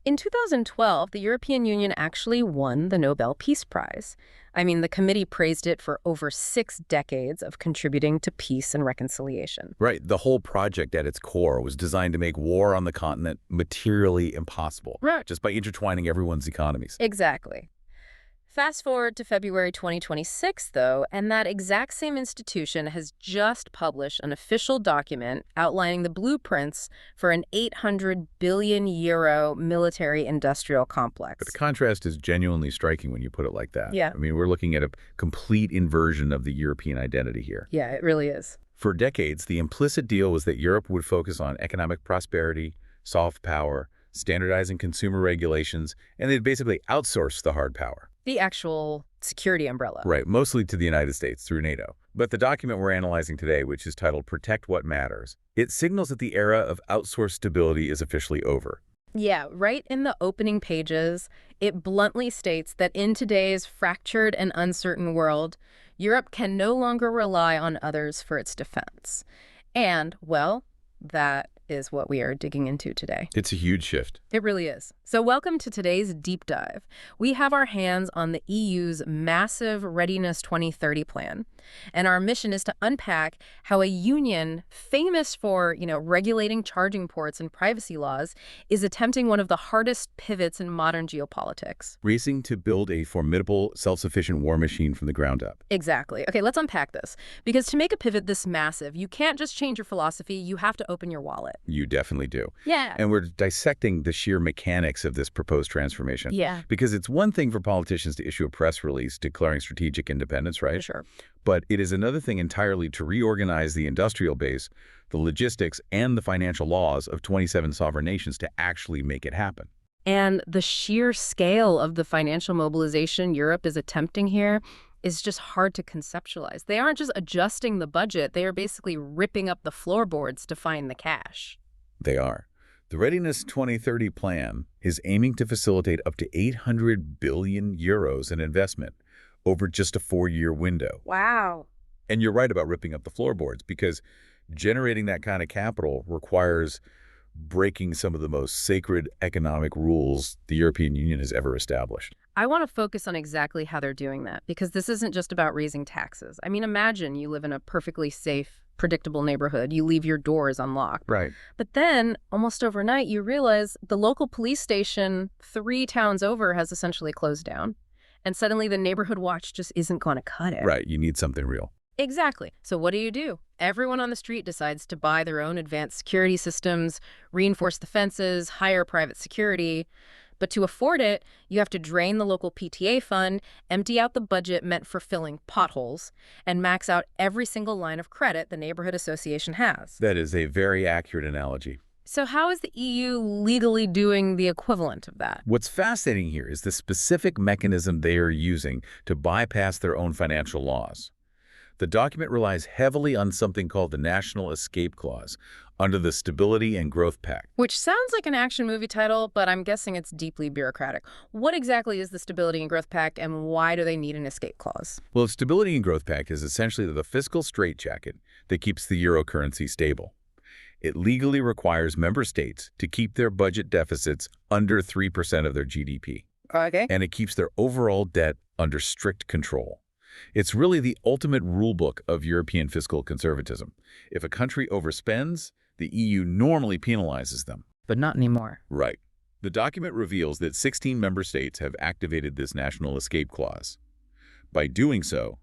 In 2012, the European Union actually won the Nobel Peace Prize. I mean, the committee praised it for over 6 decades of contributing to peace and reconciliation. Right. The whole project at its core was designed to make war on the continent materially impossible. Right. Just by intertwining everyone's economies. Exactly. Fast forward to February 2026, though, and that exact same institution has just published an official document outlining the blueprints for an 800 billion euro military-industrial complex. But the contrast is genuinely striking when you put it like that. Yeah. I mean, we're looking at a complete inversion of the European identity here. Yeah, it really is. For decades, the implicit deal was that Europe would focus on economic prosperity, soft power, standardizing consumer regulations, and they'd basically outsource the hard power. The actual security umbrella. Right, mostly to the United States through NATO. But the document we're analyzing today, which is titled Protect What Matters, it signals that the era of outsourced stability is officially over. Yeah, right in the opening pages, it bluntly states that in today's fractured and uncertain world, Europe can no longer rely on others for its defense. And, well, that is what we are digging into today. It's a huge shift. It really is. So welcome to today's deep dive. We have our hands on the EU's massive Readiness 2030 plan, and our mission is to unpack how a union famous for, regulating charging ports and privacy laws is attempting one of the hardest pivots in modern geopolitics. Racing to build a formidable, self-sufficient war machine from the ground up. Exactly. Okay, let's unpack this. Because to make a pivot this massive, you can't just change your philosophy, you have to open your wallet. You definitely do. Yeah. And we're dissecting the sheer mechanics of this proposed transformation. Yeah. Because it's one thing for politicians to issue a press release declaring strategic independence, right? For sure. But it is another thing entirely to reorganize the industrial base, the logistics, and the financial laws of 27 sovereign nations to actually make it happen. And the sheer scale of the financial mobilization Europe is attempting here is just hard to conceptualize. They aren't just adjusting the budget, they are basically ripping up the floorboards to find the cash. They are. The Readiness 2030 plan is aiming to facilitate up to 800 billion euros in investment over just a 4-year window. Wow. And you're right about ripping up the floorboards, because generating that kind of capital requires breaking some of the most sacred economic rules the European Union has ever established. I want to focus on exactly how they're doing that, because this isn't just about raising taxes. I mean, imagine you live in a perfectly safe, predictable neighborhood. You leave your doors unlocked. Right. But then, almost overnight, you realize the local police station 3 towns over has essentially closed down. And suddenly the neighborhood watch just isn't going to cut it. Right. You need something real. Exactly. So what do? Everyone on the street decides to buy their own advanced security systems, reinforce the fences, hire private security. But to afford it, you have to drain the local PTA fund, empty out the budget meant for filling potholes, and max out every single line of credit the neighborhood association has. That is a very accurate analogy. So how is the EU legally doing the equivalent of that? What's fascinating here is the specific mechanism they are using to bypass their own financial laws. The document relies heavily on something called the National Escape Clause under the Stability and Growth Pact. Which sounds like an action movie title, but I'm guessing it's deeply bureaucratic. What exactly is the Stability and Growth Pact, and why do they need an escape clause? Well, the Stability and Growth Pact is essentially the fiscal straitjacket that keeps the euro currency stable. It legally requires member states to keep their budget deficits under 3% of their GDP. Okay. And it keeps their overall debt under strict control. It's really the ultimate rulebook of European fiscal conservatism. If a country overspends, the EU normally penalizes them. But not anymore. Right. The document reveals that 16 member states have activated this national escape clause. By doing so,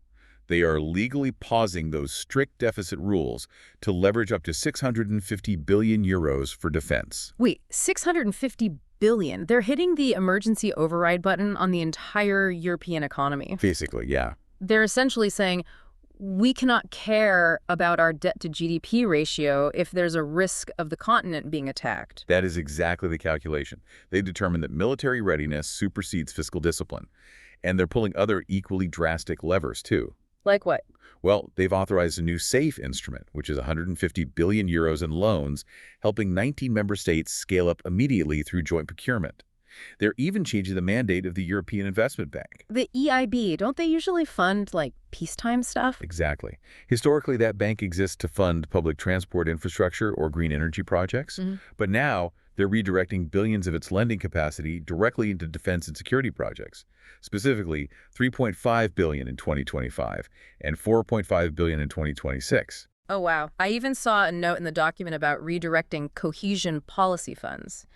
they are legally pausing those strict deficit rules to leverage up to 650 billion euros for defense. Wait, 650 billion? They're hitting the emergency override button on the entire European economy. Basically, yeah. They're essentially saying, we cannot care about our debt-to-GDP ratio if there's a risk of the continent being attacked. That is exactly the calculation. They determine that military readiness supersedes fiscal discipline, and they're pulling other equally drastic levers, too. Like what? Well, they've authorized a new SAFE instrument, which is 150 billion euros in loans, helping 19 member states scale up immediately through joint procurement. They're even changing the mandate of the European Investment Bank. The EIB, don't they usually fund, like, peacetime stuff? Exactly. Historically, that bank exists to fund public transport infrastructure or green energy projects. But now, They're redirecting billions of its lending capacity directly into defense and security projects, specifically $3.5 billion in 2025 and $4.5 billion in 2026. Oh, wow. I even saw a note in the document about redirecting cohesion policy funds.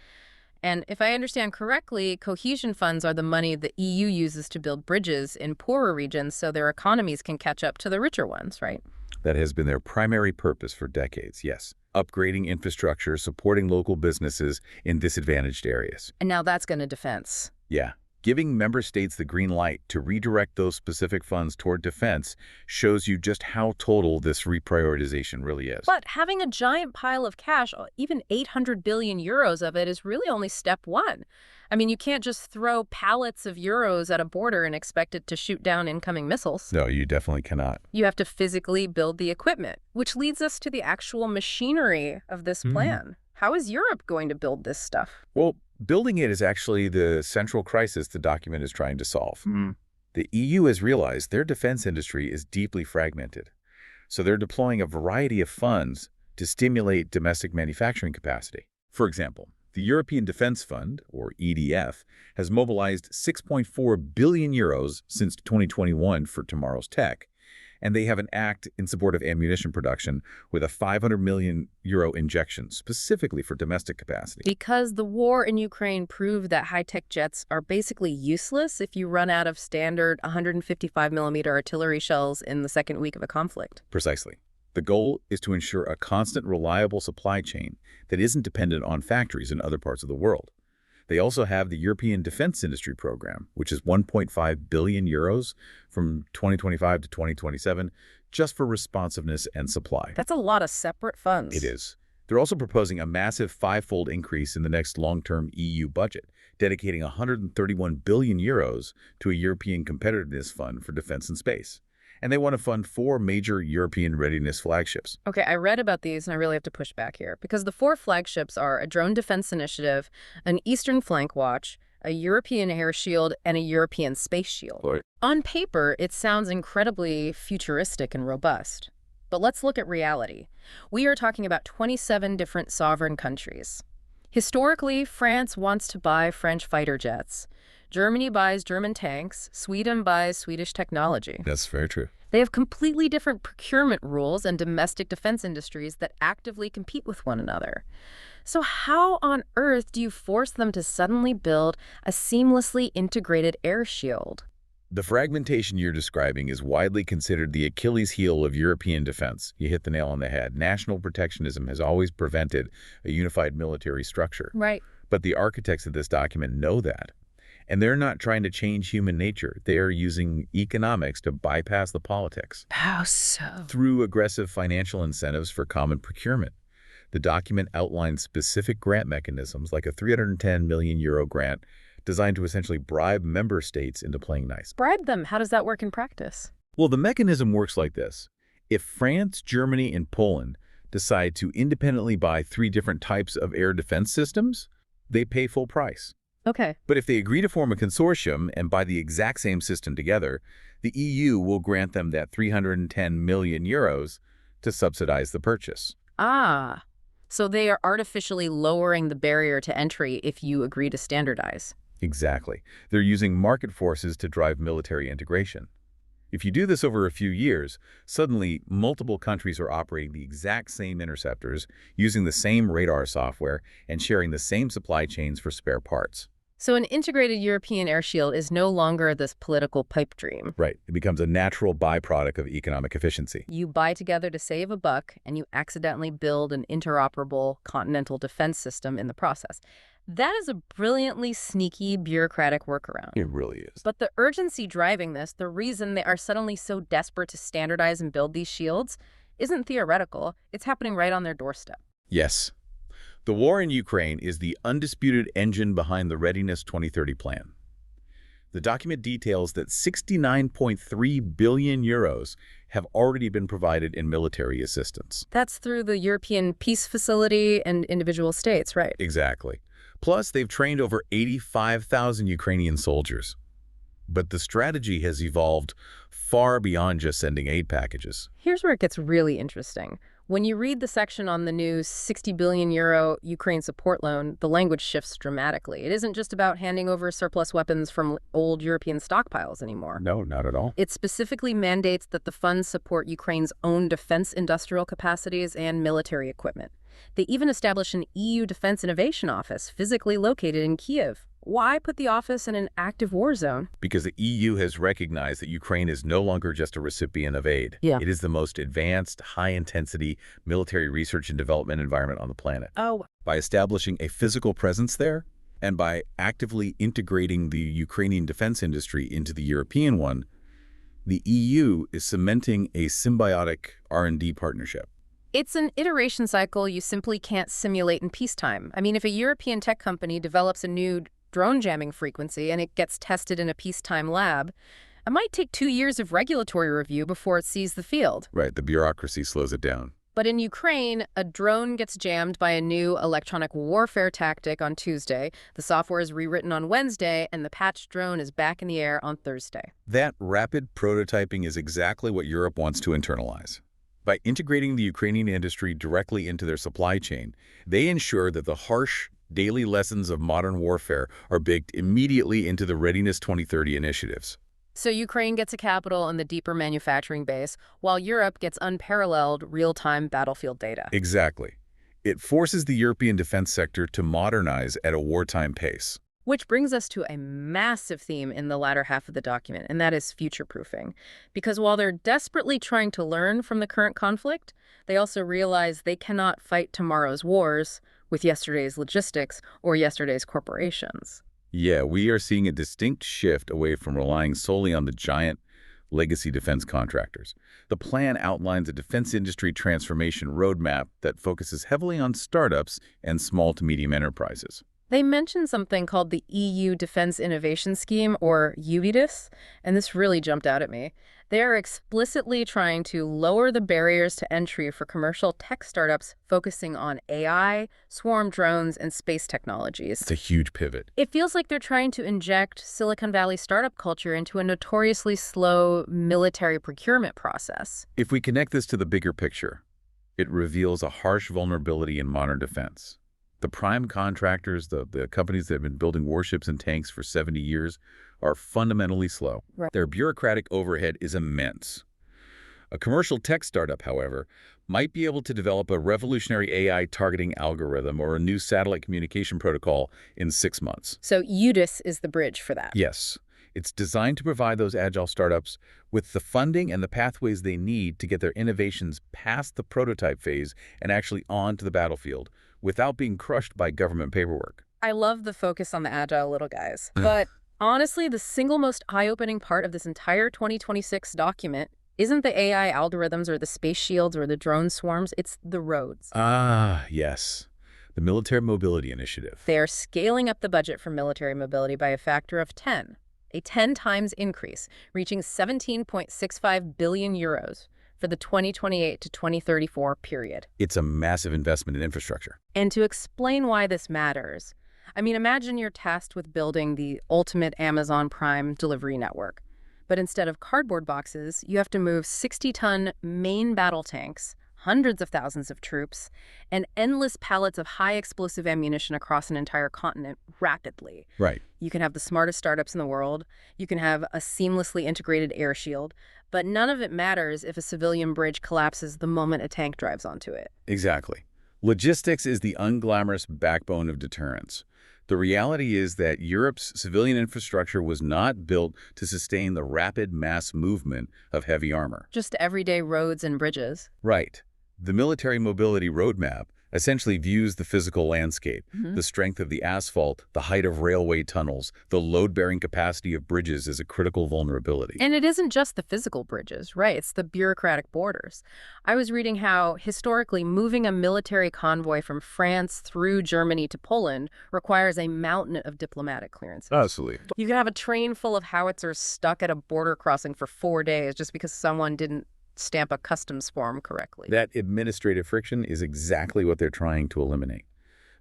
And if I understand correctly, cohesion funds are the money the EU uses to build bridges in poorer regions so their economies can catch up to the richer ones, right? That has been their primary purpose for decades, yes. Upgrading infrastructure, supporting local businesses in disadvantaged areas. And now that's going to defense. Yeah. Giving member states the green light to redirect those specific funds toward defense shows you just how total this reprioritization really is. But having a giant pile of cash, even 800 billion euros of it, is really only step one. I mean, you can't just throw pallets of euros at a border and expect it to shoot down incoming missiles. No, you definitely cannot. You have to physically build the equipment, which leads us to the actual machinery of this plan. How is Europe going to build this stuff? Well, building it is actually the central crisis the document is trying to solve. The EU has realized their defense industry is deeply fragmented, so they're deploying a variety of funds to stimulate domestic manufacturing capacity. For example, the European Defence Fund, or EDF, has mobilized 6.4 billion euros since 2021 for tomorrow's tech, and they have an act in support of ammunition production with a 500 million euro injection specifically for domestic capacity. Because the war in Ukraine proved that high-tech jets are basically useless if you run out of standard 155mm artillery shells in the second week of a conflict. Precisely. The goal is to ensure a constant, reliable supply chain that isn't dependent on factories in other parts of the world. They also have the European Defense Industry Program, which is 1.5 billion euros from 2025 to 2027, just for responsiveness and supply. That's a lot of separate funds. It is. They're also proposing a massive five-fold increase in the next long-term EU budget, dedicating 131 billion euros to a European Competitiveness Fund for defense and space. And they want to fund 4 major European readiness flagships. Okay, I read about these and I really have to push back here because the 4 flagships are a drone defense initiative, an Eastern Flank Watch, a European air shield, and a European space shield. Right. On paper, it sounds incredibly futuristic and robust. But let's look at reality. We are talking about 27 different sovereign countries. Historically, France wants to buy French fighter jets. Germany buys German tanks. Sweden buys Swedish technology. That's very true. They have completely different procurement rules and domestic defense industries that actively compete with one another. So how on earth do you force them to suddenly build a seamlessly integrated air shield? The fragmentation you're describing is widely considered the Achilles heel of European defense. You hit the nail on the head. National protectionism has always prevented a unified military structure. Right. But the architects of this document know that. And they're not trying to change human nature. They are using economics to bypass the politics. How so? Through aggressive financial incentives for common procurement. The document outlines specific grant mechanisms like a 310 million euro grant designed to essentially bribe member states into playing nice. Bribe them. How does that work in practice? Well, the mechanism works like this. If France, Germany, and Poland decide to independently buy 3 different types of air defense systems, they pay full price. Okay. But if they agree to form a consortium and buy the exact same system together, the EU will grant them that 310 million euros to subsidize the purchase. Ah, so they are artificially lowering the barrier to entry if you agree to standardize. Exactly. They're using market forces to drive military integration. If you do this over a few years, suddenly multiple countries are operating the exact same interceptors, using the same radar software, and sharing the same supply chains for spare parts. So an integrated European air shield is no longer this political pipe dream. Right. It becomes a natural byproduct of economic efficiency. You buy together to save a buck, and you accidentally build an interoperable continental defense system in the process. That is a brilliantly sneaky bureaucratic workaround. It really is. But the urgency driving this, the reason they are suddenly so desperate to standardize and build these shields, isn't theoretical. It's happening right on their doorstep. Yes. The war in Ukraine is the undisputed engine behind the Readiness 2030 plan. The document details that 69.3 billion euros have already been provided in military assistance. That's through the European Peace Facility and individual states, right? Exactly. Plus, they've trained over 85,000 Ukrainian soldiers. But the strategy has evolved far beyond just sending aid packages. Here's where it gets really interesting. When you read the section on the new 60 billion euro Ukraine support loan, the language shifts dramatically. It isn't just about handing over surplus weapons from old European stockpiles anymore. No, not at all. It specifically mandates that the funds support Ukraine's own defense industrial capacities and military equipment. They even establish an EU Defense Innovation Office physically located in Kyiv. Why put the office in an active war zone? Because the EU has recognized that Ukraine is no longer just a recipient of aid. Yeah. It is the most advanced, high-intensity military research and development environment on the planet. Oh, By establishing a physical presence there, and by actively integrating the Ukrainian defense industry into the European one, the EU is cementing a symbiotic R&D partnership. it's an iteration cycle you simply can't simulate in peacetime. I mean, if a European tech company develops a new drone jamming frequency and it gets tested in a peacetime lab, it might take 2 years of regulatory review before it sees the field. Right, the bureaucracy slows it down. But in Ukraine, a drone gets jammed by a new electronic warfare tactic on Tuesday. The software is rewritten on Wednesday, and the patched drone is back in the air on Thursday. That rapid prototyping is exactly what Europe wants to internalize. By integrating the Ukrainian industry directly into their supply chain, they ensure that the harsh, daily lessons of modern warfare are baked immediately into the Readiness 2030 initiatives. So Ukraine gets a capital and the deeper manufacturing base, while Europe gets unparalleled real-time battlefield data. Exactly. It forces the European defense sector to modernize at a wartime pace. Which brings us to a massive theme in the latter half of the document, and that is future-proofing. Because while they're desperately trying to learn from the current conflict, they also realize they cannot fight tomorrow's wars with yesterday's logistics or yesterday's corporations. Yeah, we are seeing a distinct shift away from relying solely on the giant legacy defense contractors. The plan outlines a defense industry transformation roadmap that focuses heavily on startups and small to medium enterprises. They mentioned something called the EU Defense Innovation Scheme, or Readiness, and this really jumped out at me. They are explicitly trying to lower the barriers to entry for commercial tech startups focusing on AI, swarm drones, and space technologies. It's a huge pivot. It feels like they're trying to inject Silicon Valley startup culture into a notoriously slow military procurement process. If we connect this to the bigger picture, it reveals a harsh vulnerability in modern defense. The prime contractors, the companies that have been building warships and tanks for 70 years, are fundamentally slow. Right. Their bureaucratic overhead is immense. A commercial tech startup, however, might be able to develop a revolutionary AI targeting algorithm or a new satellite communication protocol in 6 months. So UDIS is the bridge for that. Yes. It's designed to provide those agile startups with the funding and the pathways they need to get their innovations past the prototype phase and actually onto the battlefield without being crushed by government paperwork. I love the focus on the agile little guys. But honestly, the single most eye-opening part of this entire 2026 document isn't the AI algorithms or the space shields or the drone swarms, it's the roads. Ah, yes. The Military Mobility Initiative. They are scaling up the budget for military mobility by a factor of 10, a 10 times increase, reaching 17.65 billion euros for the 2028 to 2034 period. It's a massive investment in infrastructure. And to explain why this matters, I mean, imagine you're tasked with building the ultimate Amazon Prime delivery network. But instead of cardboard boxes, you have to move 60-ton main battle tanks, hundreds of thousands of troops, and endless pallets of high-explosive ammunition across an entire continent rapidly. Right. You can have the smartest startups in the world, you can have a seamlessly integrated air shield, but none of it matters if a civilian bridge collapses the moment a tank drives onto it. Exactly. Logistics is the unglamorous backbone of deterrence. The reality is that Europe's civilian infrastructure was not built to sustain the rapid mass movement of heavy armor. Just everyday roads and bridges. Right. The Military Mobility Roadmap essentially views the physical landscape, the strength of the asphalt, the height of railway tunnels, the load-bearing capacity of bridges as a critical vulnerability. And it isn't just the physical bridges, right? It's the bureaucratic borders. I was reading how, historically, moving a military convoy from France through Germany to Poland requires a mountain of diplomatic clearances. Absolutely. You can have a train full of howitzers stuck at a border crossing for 4 days just because someone didn't stamp a customs form correctly. That administrative friction is exactly what they're trying to eliminate.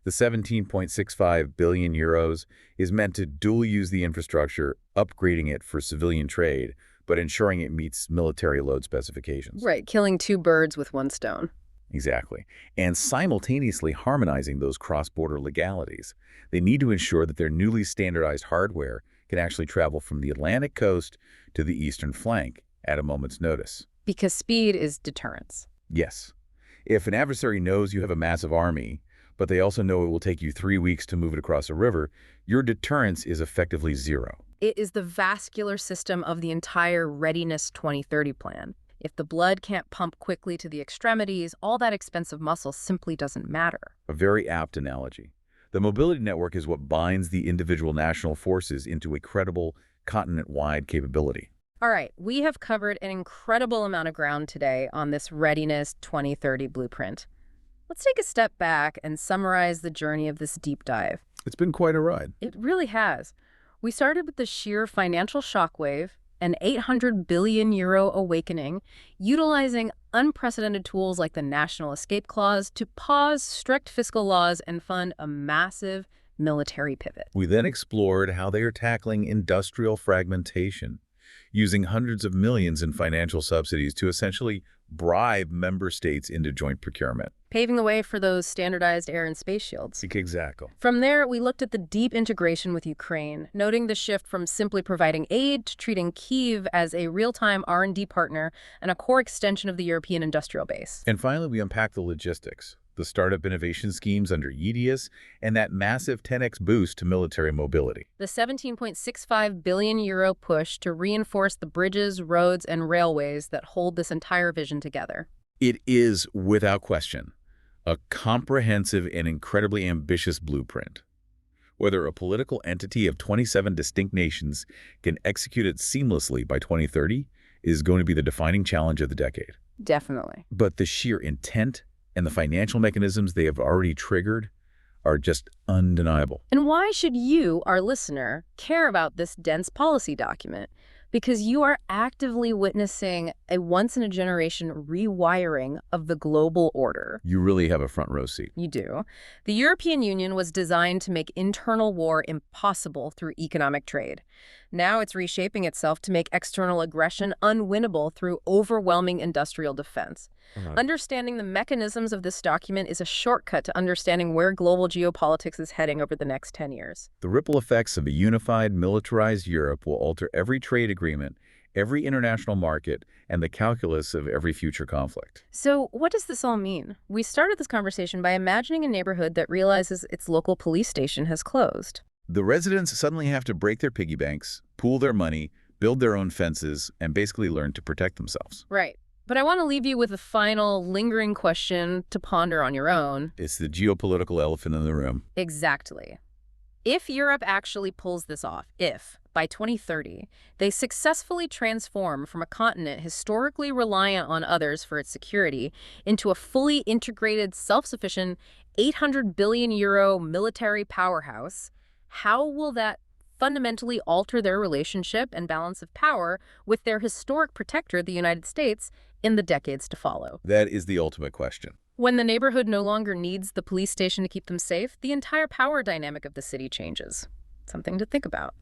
The 17.65 billion euros is meant to dual use the infrastructure, upgrading it for civilian trade, but ensuring it meets military load specifications. Right, killing 2 birds with 1 stone. Exactly. And simultaneously harmonizing those cross-border legalities. They need to ensure that their newly standardized hardware can actually travel from the Atlantic coast to the eastern flank at a moment's notice. Because speed is deterrence. Yes. If an adversary knows you have a massive army, but they also know it will take you 3 weeks to move it across a river, your deterrence is effectively zero. It is the vascular system of the entire Readiness 2030 plan. If the blood can't pump quickly to the extremities, all that expensive muscle simply doesn't matter. A very apt analogy. The mobility network is what binds the individual national forces into a credible, continent-wide capability. All right, we have covered an incredible amount of ground today on this Readiness 2030 blueprint. Let's take a step back and summarize the journey of this deep dive. It's been quite a ride. It really has. We started with the sheer financial shockwave, an 800 billion euro awakening, utilizing unprecedented tools like the National Escape Clause to pause strict fiscal laws and fund a massive military pivot. We then explored how they are tackling industrial fragmentation, using hundreds of millions in financial subsidies to essentially bribe member states into joint procurement. Paving the way for those standardized air and space shields. Exactly. From there, we looked at the deep integration with Ukraine, noting the shift from simply providing aid to treating Kyiv as a real-time R&D partner and a core extension of the European industrial base. And finally, we unpacked the logistics, the startup innovation schemes under Readiness, and that massive 10x boost to military mobility. The 17.65 billion euro push to reinforce the bridges, roads, and railways that hold this entire vision together. It is, without question, a comprehensive and incredibly ambitious blueprint. Whether a political entity of 27 distinct nations can execute it seamlessly by 2030 is going to be the defining challenge of the decade. Definitely. But the sheer intent and the financial mechanisms they have already triggered are just undeniable. And why should you, our listener, care about this dense policy document? Because you are actively witnessing a once-in-a-generation rewiring of the global order. You really have a front row seat. You do. The European Union was designed to make internal war impossible through economic trade. Now it's reshaping itself to make external aggression unwinnable through overwhelming industrial defense. Understanding the mechanisms of this document is a shortcut to understanding where global geopolitics is heading over the next 10 years. The ripple effects of a unified, militarized Europe will alter every trade agreement, every international market, and the calculus of every future conflict. So what does this all mean? We started this conversation by imagining a neighborhood that realizes its local police station has closed. The residents suddenly have to break their piggy banks, pool their money, build their own fences, and basically learn to protect themselves. Right. But I want to leave you with a final lingering question to ponder on your own. It's the geopolitical elephant in the room. Exactly. If Europe actually pulls this off, if, by 2030, they successfully transform from a continent historically reliant on others for its security into a fully integrated, self-sufficient 800 billion euro military powerhouse, how will that fundamentally alter their relationship and balance of power with their historic protector, the United States, in the decades to follow? That is the ultimate question. When the neighborhood no longer needs the police station to keep them safe, the entire power dynamic of the city changes. Something to think about.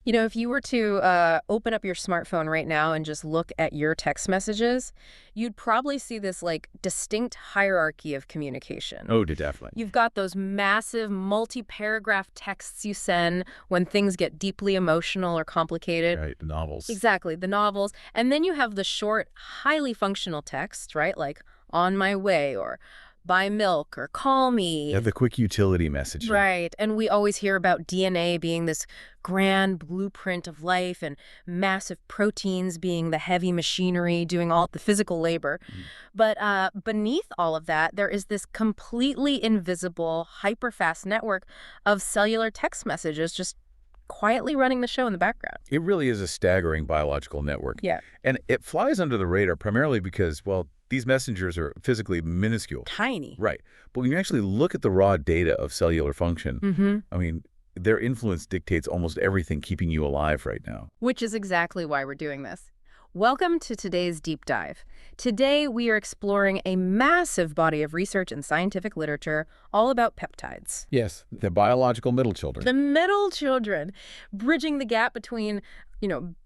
You know, if you were to open up your smartphone right now and just look at your text messages, you'd probably see this, like, distinct hierarchy of communication. Oh, definitely. You've got those massive multi-paragraph texts you send when things get deeply emotional or complicated. Right, the novels. Exactly, the novels. And then you have the short, highly functional texts, right? Like, on my way, or buy milk, or call me. Yeah, the quick utility messaging. Right. And we always hear about DNA being this grand blueprint of life and massive proteins being the heavy machinery doing all the physical labor. But beneath all of that, there is this completely invisible, hyper-fast network of cellular text messages just quietly running the show in the background. It really is a staggering biological network. Yeah. And it flies under the radar primarily because, well, these messengers are physically minuscule. Tiny. Right. But when you actually look at the raw data of cellular function, I mean, their influence dictates almost everything keeping you alive right now. Which is exactly why we're doing this. Welcome to today's deep dive. Today, we are exploring a massive body of research and scientific literature all about peptides. Yes, the biological middle children. The middle children, bridging the gap between,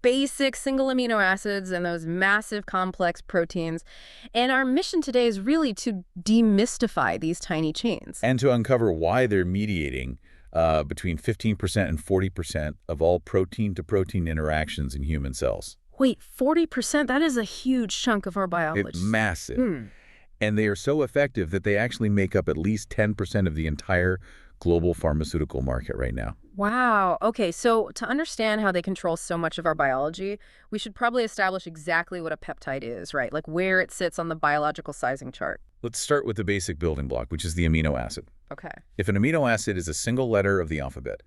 basic single amino acids and those massive complex proteins. And our mission today is really to demystify these tiny chains. And to uncover why they're mediating between 15% and 40% of all protein-to-protein interactions in human cells. Wait, 40%? That is a huge chunk of our biology. It's massive. And they are so effective that they actually make up at least 10% of the entire global pharmaceutical market right now. Wow. Okay, so to understand how they control so much of our biology, we should probably establish exactly what a peptide is, right? Like where it sits on the biological sizing chart. Let's start with the basic building block, which is the amino acid. Okay. If an amino acid is a single letter of the alphabet,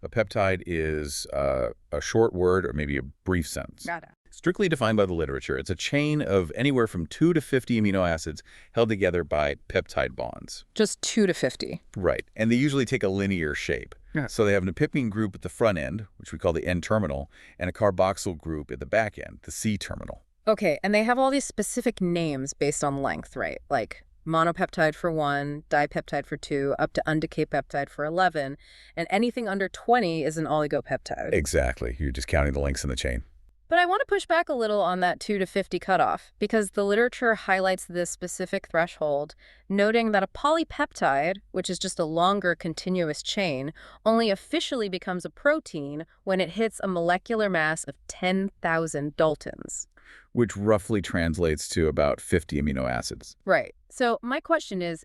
a peptide is a short word or maybe a brief sentence. Got it. Strictly defined by the literature, it's a chain of anywhere from 2 to 50 amino acids held together by peptide bonds. Just 2 to 50. Right. And they usually take a linear shape. Yeah. So they have an apipine group at the front end, which we call the N-terminal, and a carboxyl group at the back end, the C-terminal. Okay, and they have all these specific names based on length, right? Like monopeptide for 1, dipeptide for 2, up to undecapeptide for 11, and anything under 20 is an oligopeptide. Exactly. You're just counting the links in the chain. But I want to push back a little on that 2 to 50 cutoff, because the literature highlights this specific threshold, noting that a polypeptide, which is just a longer continuous chain, only officially becomes a protein when it hits a molecular mass of 10,000 Daltons. Which roughly translates to about 50 amino acids. Right. So my question is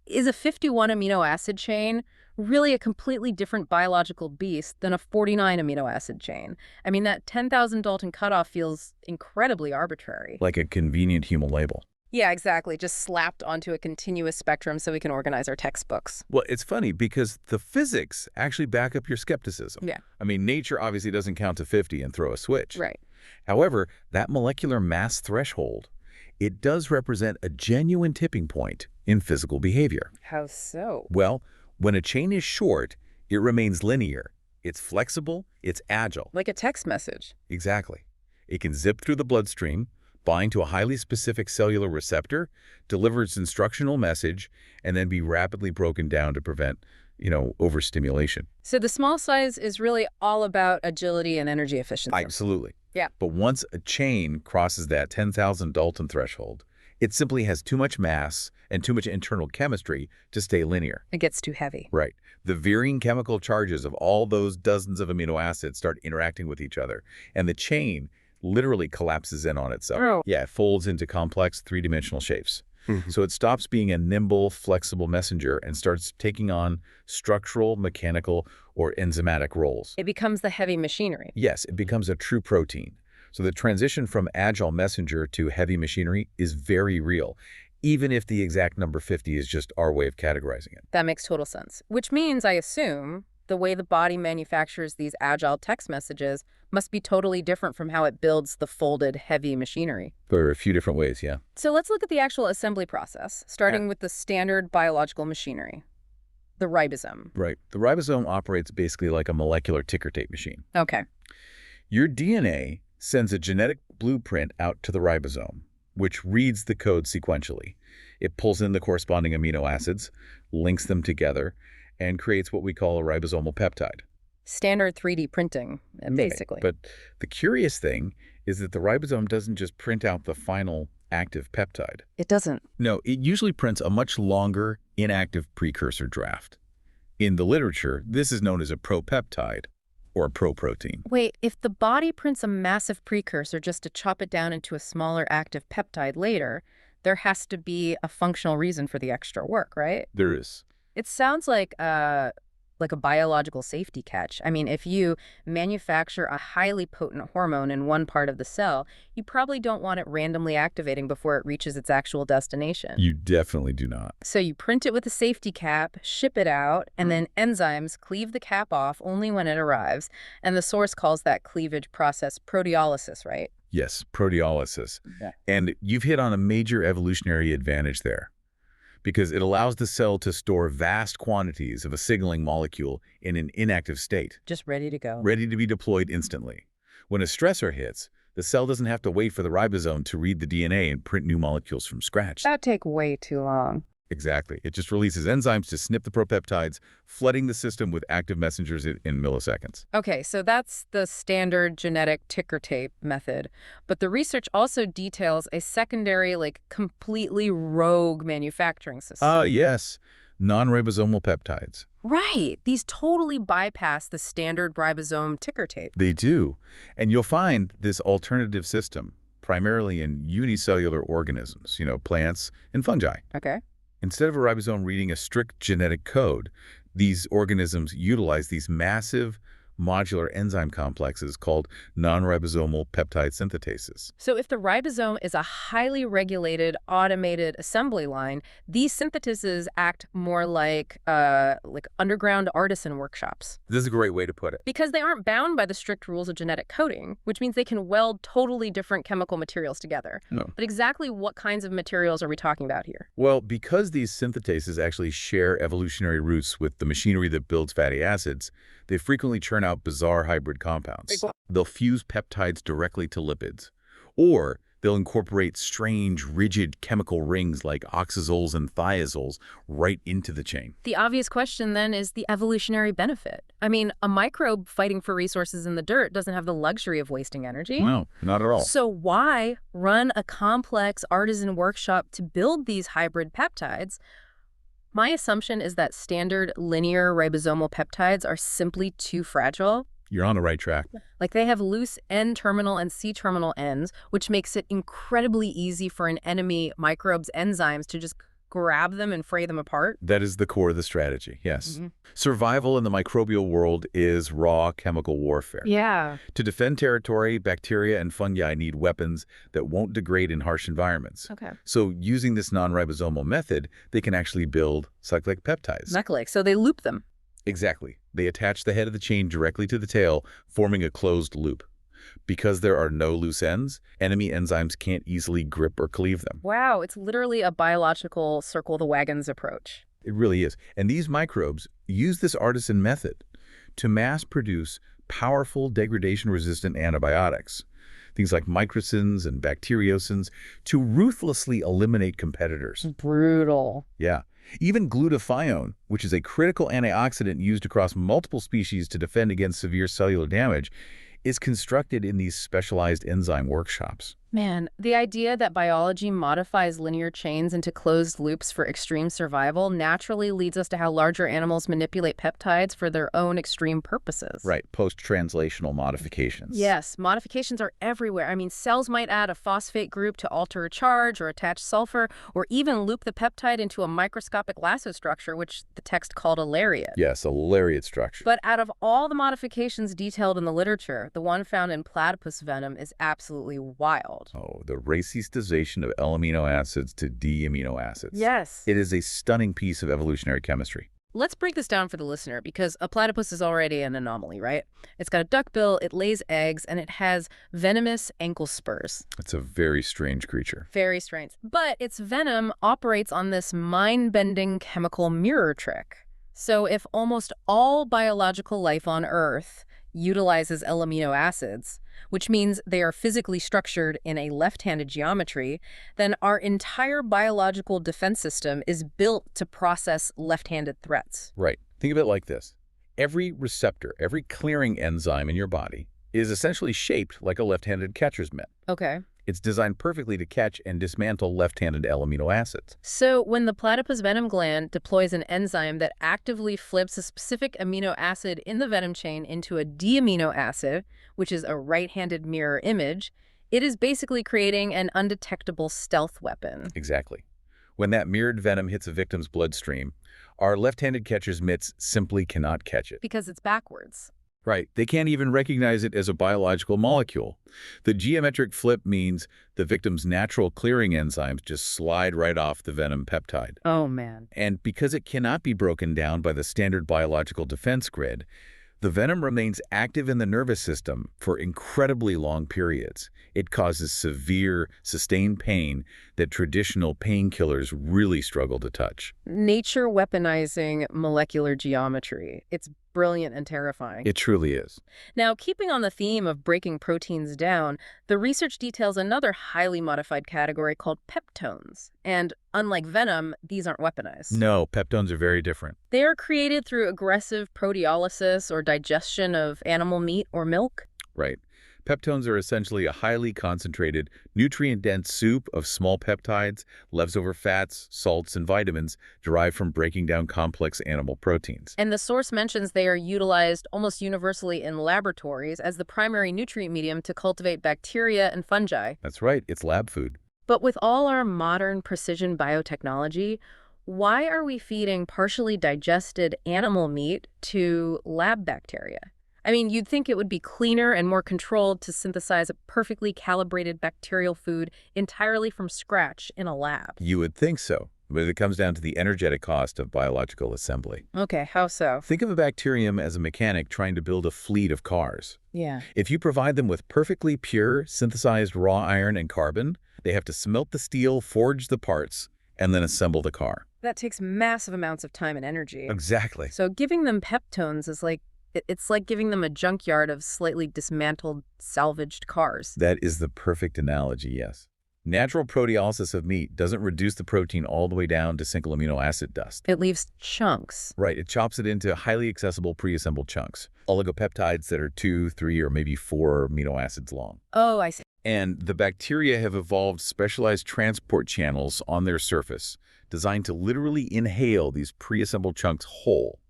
a 51 amino acid chain really a completely different biological beast than a 49 amino acid chain? I mean, that 10,000 Dalton cutoff feels incredibly arbitrary. Like a convenient human label. Yeah, exactly. Just slapped onto a continuous spectrum so we can organize our textbooks. Well, it's funny because the physics actually back up your skepticism. Yeah. I mean, nature obviously doesn't count to 50 and throw a switch. Right. However, that molecular mass threshold, it does represent a genuine tipping point in physical behavior. How so? Well, when a chain is short, it remains linear. It's flexible, it's agile. Like a text message. Exactly. It can zip through the bloodstream, bind to a highly specific cellular receptor, deliver its instructional message, and then be rapidly broken down to prevent, overstimulation. So the small size is really all about agility and energy efficiency. Absolutely. Yeah. But once a chain crosses that 10,000 Dalton threshold, it simply has too much mass and too much internal chemistry to stay linear. It gets too heavy. Right. The varying chemical charges of all those dozens of amino acids start interacting with each other, and the chain literally collapses in on itself. Oh. Yeah, it folds into complex three-dimensional shapes. So it stops being a nimble, flexible messenger and starts taking on structural, mechanical, or enzymatic roles. It becomes the heavy machinery. Yes, it becomes a true protein. So the transition from agile messenger to heavy machinery is very real, even if the exact number 50 is just our way of categorizing it. That makes total sense. Which means, I assume, the way the body manufactures these agile text messages must be totally different from how it builds the folded, heavy machinery. There are a few different ways, yeah. So let's look at the actual assembly process, starting with the standard biological machinery, the ribosome. Right. The ribosome operates basically like a molecular ticker tape machine. Okay. Your DNA sends a genetic blueprint out to the ribosome, which reads the code sequentially. It pulls in the corresponding amino acids, links them together, and creates what we call a ribosomal peptide. Standard 3D printing, basically. Right. But the curious thing is that the ribosome doesn't just print out the final active peptide. It doesn't. No, it usually prints a much longer, inactive precursor draft. In the literature, this is known as a propeptide, or a proprotein. Wait, if the body prints a massive precursor just to chop it down into a smaller active peptide later, there has to be a functional reason for the extra work, right? There is. It sounds like a biological safety catch. I mean, if you manufacture a highly potent hormone in one part of the cell, you probably don't want it randomly activating before it reaches its actual destination. You definitely do not. So you print it with a safety cap, ship it out, and then enzymes cleave the cap off only when it arrives. And the source calls that cleavage process proteolysis, right? Yes, proteolysis. Yeah. And you've hit on a major evolutionary advantage there, because it allows the cell to store vast quantities of a signaling molecule in an inactive state, Just ready to go. ready to be deployed instantly. When a stressor hits, The cell doesn't have to wait for the ribosome to read the DNA and print new molecules from scratch. That'd take way too long. Exactly. It just releases enzymes to snip the propeptides, flooding the system with active messengers in milliseconds. Okay, so that's the standard genetic ticker tape method. But the research also details a secondary, completely rogue manufacturing system. Yes. Non-ribosomal peptides. Right. These totally bypass the standard ribosome ticker tape. They do. And you'll find this alternative system primarily in unicellular organisms, plants and fungi. Okay. Instead of a ribosome reading a strict genetic code, these organisms utilize these massive modular enzyme complexes called non-ribosomal peptide synthetases. So if the ribosome is a highly regulated, automated assembly line, these synthetases act more like underground artisan workshops. This is a great way to put it. Because they aren't bound by the strict rules of genetic coding, which means they can weld totally different chemical materials together. No. But exactly what kinds of materials are we talking about here? Well, because these synthetases actually share evolutionary roots with the machinery that builds fatty acids, they frequently churn out bizarre hybrid compounds. They'll fuse peptides directly to lipids, or they'll incorporate strange, rigid chemical rings like oxazoles and thiazoles right into the chain. The obvious question then is the evolutionary benefit. I mean, a microbe fighting for resources in the dirt doesn't have the luxury of wasting energy. No, not at all. So why run a complex artisan workshop to build these hybrid peptides? My assumption is that standard linear ribosomal peptides are simply too fragile. You're on the right track. They have loose N-terminal and C-terminal ends, which makes it incredibly easy for an enemy microbe's enzymes to just grab them and fray them apart. That is the core of the strategy, yes. Mm-hmm. Survival in the microbial world is raw chemical warfare. Yeah. To defend territory, bacteria and fungi need weapons that won't degrade in harsh environments. Okay. So using this non-ribosomal method, they can actually build cyclic peptides. So they loop them. Exactly. They attach the head of the chain directly to the tail, forming a closed loop. Because there are no loose ends, enemy enzymes can't easily grip or cleave them. Wow, it's literally a biological circle the wagons approach. It really is. And these microbes use this artisan method to mass produce powerful degradation-resistant antibiotics, things like microcins and bacteriocins, to ruthlessly eliminate competitors. Brutal. Yeah. Even glutathione, which is a critical antioxidant used across multiple species to defend against severe cellular damage, is constructed in these specialized enzyme workshops. Man, the idea that biology modifies linear chains into closed loops for extreme survival naturally leads us to how larger animals manipulate peptides for their own extreme purposes. Right, post-translational modifications. Yes, modifications are everywhere. I mean, cells might add a phosphate group to alter a charge or attach sulfur, or even loop the peptide into a microscopic lasso structure, which the text called a lariat. Yes, a lariat structure. But out of all the modifications detailed in the literature, the one found in platypus venom is absolutely wild. Oh, the racistization of L-amino acids to D-amino acids. Yes. It is a stunning piece of evolutionary chemistry. Let's break this down for the listener, because a platypus is already an anomaly, right? It's got a duckbill, it lays eggs, and it has venomous ankle spurs. It's a very strange creature. Very strange. But its venom operates on this mind-bending chemical mirror trick. So if almost all biological life on Earth utilizes L-amino acids, which means they are physically structured in a left-handed geometry, then our entire biological defense system is built to process left-handed threats. Right. Think of it like this. Every receptor, every clearing enzyme in your body is essentially shaped like a left-handed catcher's mitt. Okay. It's designed perfectly to catch and dismantle left-handed L-amino acids. So when the platypus venom gland deploys an enzyme that actively flips a specific amino acid in the venom chain into a D-amino acid, which is a right-handed mirror image, it is basically creating an undetectable stealth weapon. Exactly. When that mirrored venom hits a victim's bloodstream, our left-handed catcher's mitts simply cannot catch it. Because it's backwards. Right. They can't even recognize it as a biological molecule. The geometric flip means the victim's natural clearing enzymes just slide right off the venom peptide. Oh, man. And because it cannot be broken down by the standard biological defense grid, the venom remains active in the nervous system for incredibly long periods. It causes severe, sustained pain that traditional painkillers really struggle to touch. Nature weaponizing molecular geometry. It's brilliant and terrifying. It truly is. Now, keeping on the theme of breaking proteins down, the research details another highly modified category called peptones. And unlike venom, these aren't weaponized. No, peptones are very different. They are created through aggressive proteolysis or digestion of animal meat or milk. Right. Peptones are essentially a highly concentrated, nutrient-dense soup of small peptides, leftover fats, salts, and vitamins derived from breaking down complex animal proteins. And the source mentions they are utilized almost universally in laboratories as the primary nutrient medium to cultivate bacteria and fungi. That's right, it's lab food. But with all our modern precision biotechnology, why are we feeding partially digested animal meat to lab bacteria? I mean, you'd think it would be cleaner and more controlled to synthesize a perfectly calibrated bacterial food entirely from scratch in a lab. You would think so, but it comes down to the energetic cost of biological assembly. Okay, how so? Think of a bacterium as a mechanic trying to build a fleet of cars. Yeah. If you provide them with perfectly pure, synthesized raw iron and carbon, they have to smelt the steel, forge the parts, and then assemble the car. That takes massive amounts of time and energy. Exactly. So giving them peptones is like, it's like giving them a junkyard of slightly dismantled, salvaged cars. That is the perfect analogy, yes. Natural proteolysis of meat doesn't reduce the protein all the way down to single amino acid dust. It leaves chunks. Right, it chops it into highly accessible pre-assembled chunks, oligopeptides that are 2, 3, or maybe 4 amino acids long. Oh, I see. And the bacteria have evolved specialized transport channels on their surface designed to literally inhale these pre-assembled chunks whole.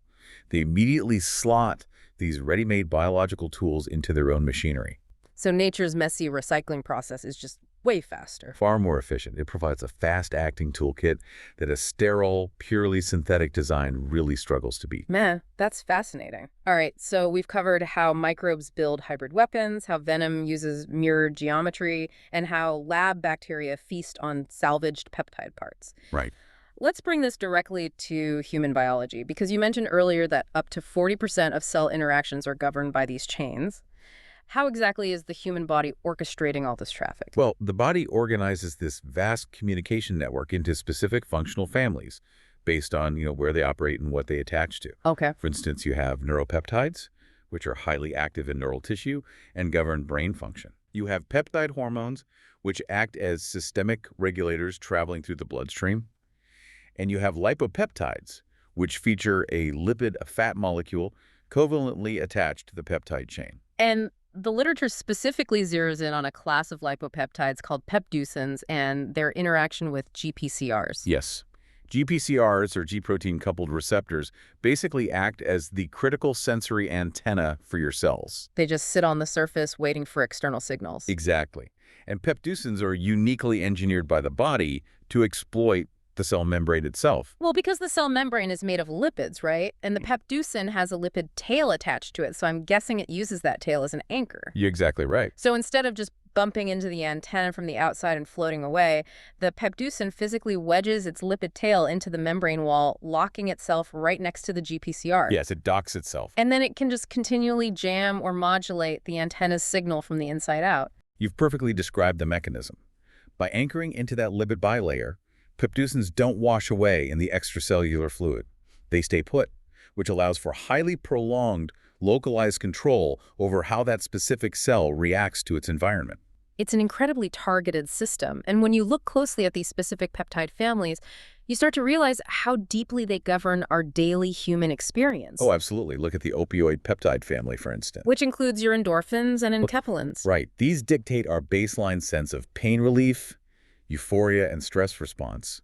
They immediately slot these ready-made biological tools into their own machinery. So nature's messy recycling process is just way faster. Far more efficient. It provides a fast-acting toolkit that a sterile, purely synthetic design really struggles to beat. Man, that's fascinating. All right, so we've covered how microbes build hybrid weapons, how venom uses mirror geometry, and how lab bacteria feast on salvaged peptide parts. Right. Let's bring this directly to human biology, because you mentioned earlier that up to 40% of cell interactions are governed by these chains. How exactly is the human body orchestrating all this traffic? Well, the body organizes this vast communication network into specific functional families based on, where they operate and what they attach to. Okay. For instance, you have neuropeptides, which are highly active in neural tissue and govern brain function. You have peptide hormones, which act as systemic regulators traveling through the bloodstream. And you have lipopeptides, which feature a fat molecule, covalently attached to the peptide chain. And the literature specifically zeroes in on a class of lipopeptides called peptidins and their interaction with GPCRs. Yes. GPCRs, or G-protein-coupled receptors, basically act as the critical sensory antenna for your cells. They just sit on the surface waiting for external signals. Exactly. And peptidins are uniquely engineered by the body to exploit the cell membrane itself. Well, because the cell membrane is made of lipids, right? And the peptidin has a lipid tail attached to it, so I'm guessing it uses that tail as an anchor. You're exactly right. So instead of just bumping into the antenna from the outside and floating away, the peptidin physically wedges its lipid tail into the membrane wall, locking itself right next to the GPCR. Yes, it docks itself. And then it can just continually jam or modulate the antenna's signal from the inside out. You've perfectly described the mechanism. By anchoring into that lipid bilayer, peptidins don't wash away in the extracellular fluid. They stay put, which allows for highly prolonged, localized control over how that specific cell reacts to its environment. It's an incredibly targeted system, and when you look closely at these specific peptide families, you start to realize how deeply they govern our daily human experience. Oh, absolutely. Look at the opioid peptide family, for instance. Which includes your endorphins and enkephalins. Right. These dictate our baseline sense of pain relief, euphoria, and stress response.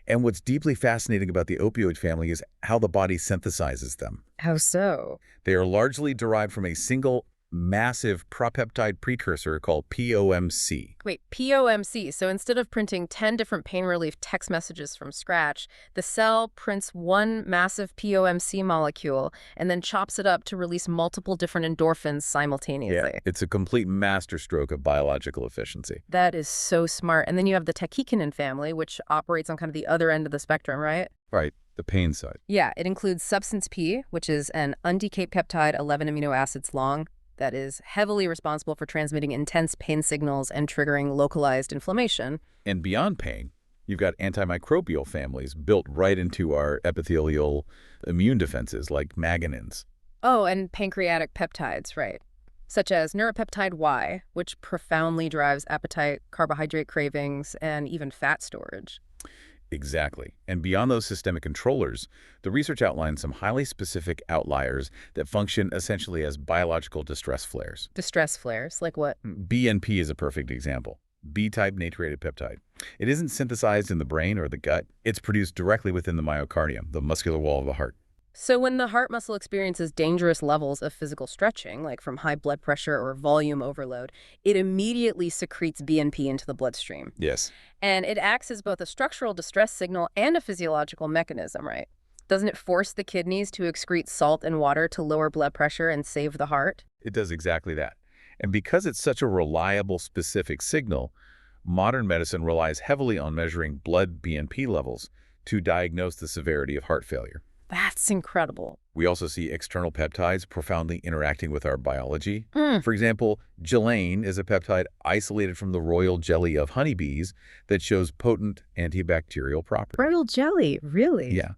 And what's deeply fascinating about the opioid family is how the body synthesizes them. How so? They are largely derived from a single massive propeptide precursor called POMC. Wait, POMC. So instead of printing 10 different pain relief text messages from scratch, the cell prints one massive POMC molecule and then chops it up to release multiple different endorphins simultaneously. Yeah, it's a complete masterstroke of biological efficiency. That is so smart. And then you have the tachykinin family, which operates on kind of the other end of the spectrum, right? Right, the pain side. Yeah, it includes substance P, which is an undecayed peptide 11 amino acids long, that is heavily responsible for transmitting intense pain signals and triggering localized inflammation. And beyond pain, you've got antimicrobial families built right into our epithelial immune defenses, like magnins. Oh, and pancreatic peptides, right. Such as neuropeptide Y, which profoundly drives appetite, carbohydrate cravings, and even fat storage. Exactly. And beyond those systemic controllers, the research outlines some highly specific outliers that function essentially as biological distress flares. Distress flares, like what? BNP is a perfect example. B-type natriuretic peptide. It isn't synthesized in the brain or the gut. It's produced directly within the myocardium, the muscular wall of the heart. So when the heart muscle experiences dangerous levels of physical stretching, like from high blood pressure or volume overload, it immediately secretes BNP into the bloodstream. Yes. And it acts as both a structural distress signal and a physiological mechanism, right? Doesn't it force the kidneys to excrete salt and water to lower blood pressure and save the heart? It does exactly that. And because it's such a reliable, specific signal, modern medicine relies heavily on measuring blood BNP levels to diagnose the severity of heart failure. That's incredible. We also see external peptides profoundly interacting with our biology. Mm. For example, gelane is a peptide isolated from the royal jelly of honeybees that shows potent antibacterial properties. Royal jelly, really? Yeah.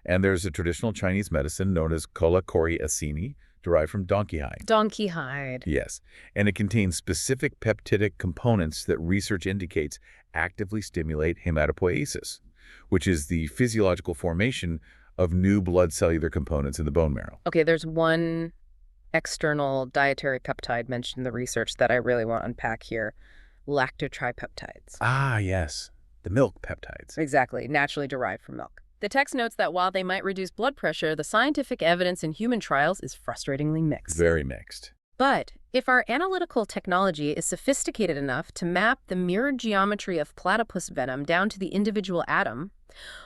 And there's a traditional Chinese medicine known as Kola Kori Asini, derived from donkey hide. Donkey hide. Yes, and it contains specific peptidic components that research indicates actively stimulate hematopoiesis, which is the physiological formation of new blood cellular components in the bone marrow. Okay, there's one external dietary peptide mentioned in the research that I really want to unpack here. Lactotripeptides. Ah, yes, the milk peptides. Exactly, naturally derived from milk. The text notes that while they might reduce blood pressure, the scientific evidence in human trials is frustratingly mixed. Very mixed. But if our analytical technology is sophisticated enough to map the mirrored geometry of platypus venom down to the individual atom,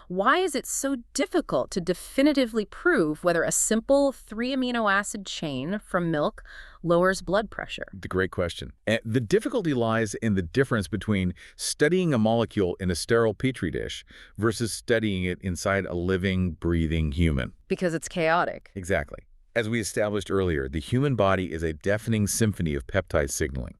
why is it so difficult to definitively prove whether a simple 3-amino acid chain from milk lowers blood pressure? The great question. And the difficulty lies in the difference between studying a molecule in a sterile petri dish versus studying it inside a living, breathing human. Because it's chaotic. Exactly. As we established earlier, the human body is a deafening symphony of peptide signaling.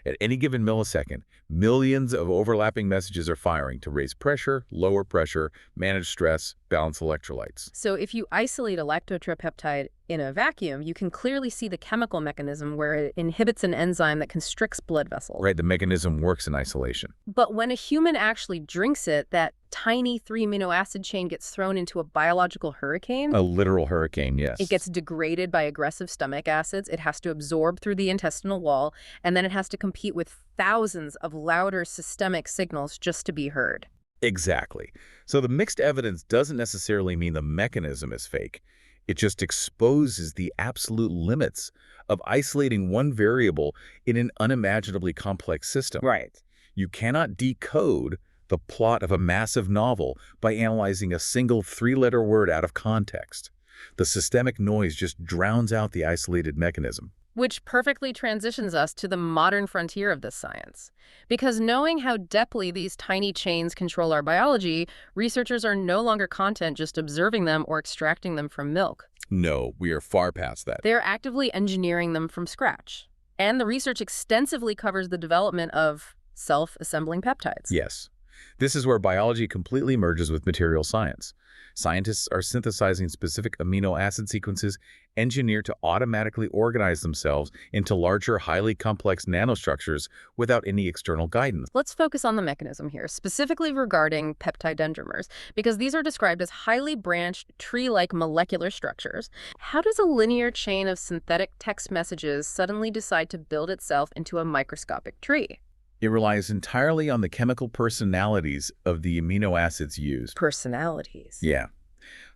At any given millisecond, millions of overlapping messages are firing to raise pressure, lower pressure, manage stress, balance electrolytes. So if you isolate a lactotripeptide in a vacuum, you can clearly see the chemical mechanism where it inhibits an enzyme that constricts blood vessels. Right, the mechanism works in isolation. But when a human actually drinks it, that tiny 3-amino acid chain gets thrown into a biological hurricane. A literal hurricane, yes. It gets degraded by aggressive stomach acids. It has to absorb through the intestinal wall, and then it has to compete with thousands of louder systemic signals just to be heard. Exactly. So the mixed evidence doesn't necessarily mean the mechanism is fake. It just exposes the absolute limits of isolating one variable in an unimaginably complex system. Right. You cannot decode the plot of a massive novel by analyzing a single 3-letter word out of context. The systemic noise just drowns out the isolated mechanism. Which perfectly transitions us to the modern frontier of this science. Because knowing how depthly these tiny chains control our biology, researchers are no longer content just observing them or extracting them from milk. No, we are far past that. They're actively engineering them from scratch. And the research extensively covers the development of self-assembling peptides. Yes. This is where biology completely merges with material science. Scientists are synthesizing specific amino acid sequences engineered to automatically organize themselves into larger, highly complex nanostructures without any external guidance. Let's focus on the mechanism here, specifically regarding peptide dendrimers, because these are described as highly branched, tree-like molecular structures. How does a linear chain of synthetic text messages suddenly decide to build itself into a microscopic tree? It relies entirely on the chemical personalities of the amino acids used. Personalities? Yeah.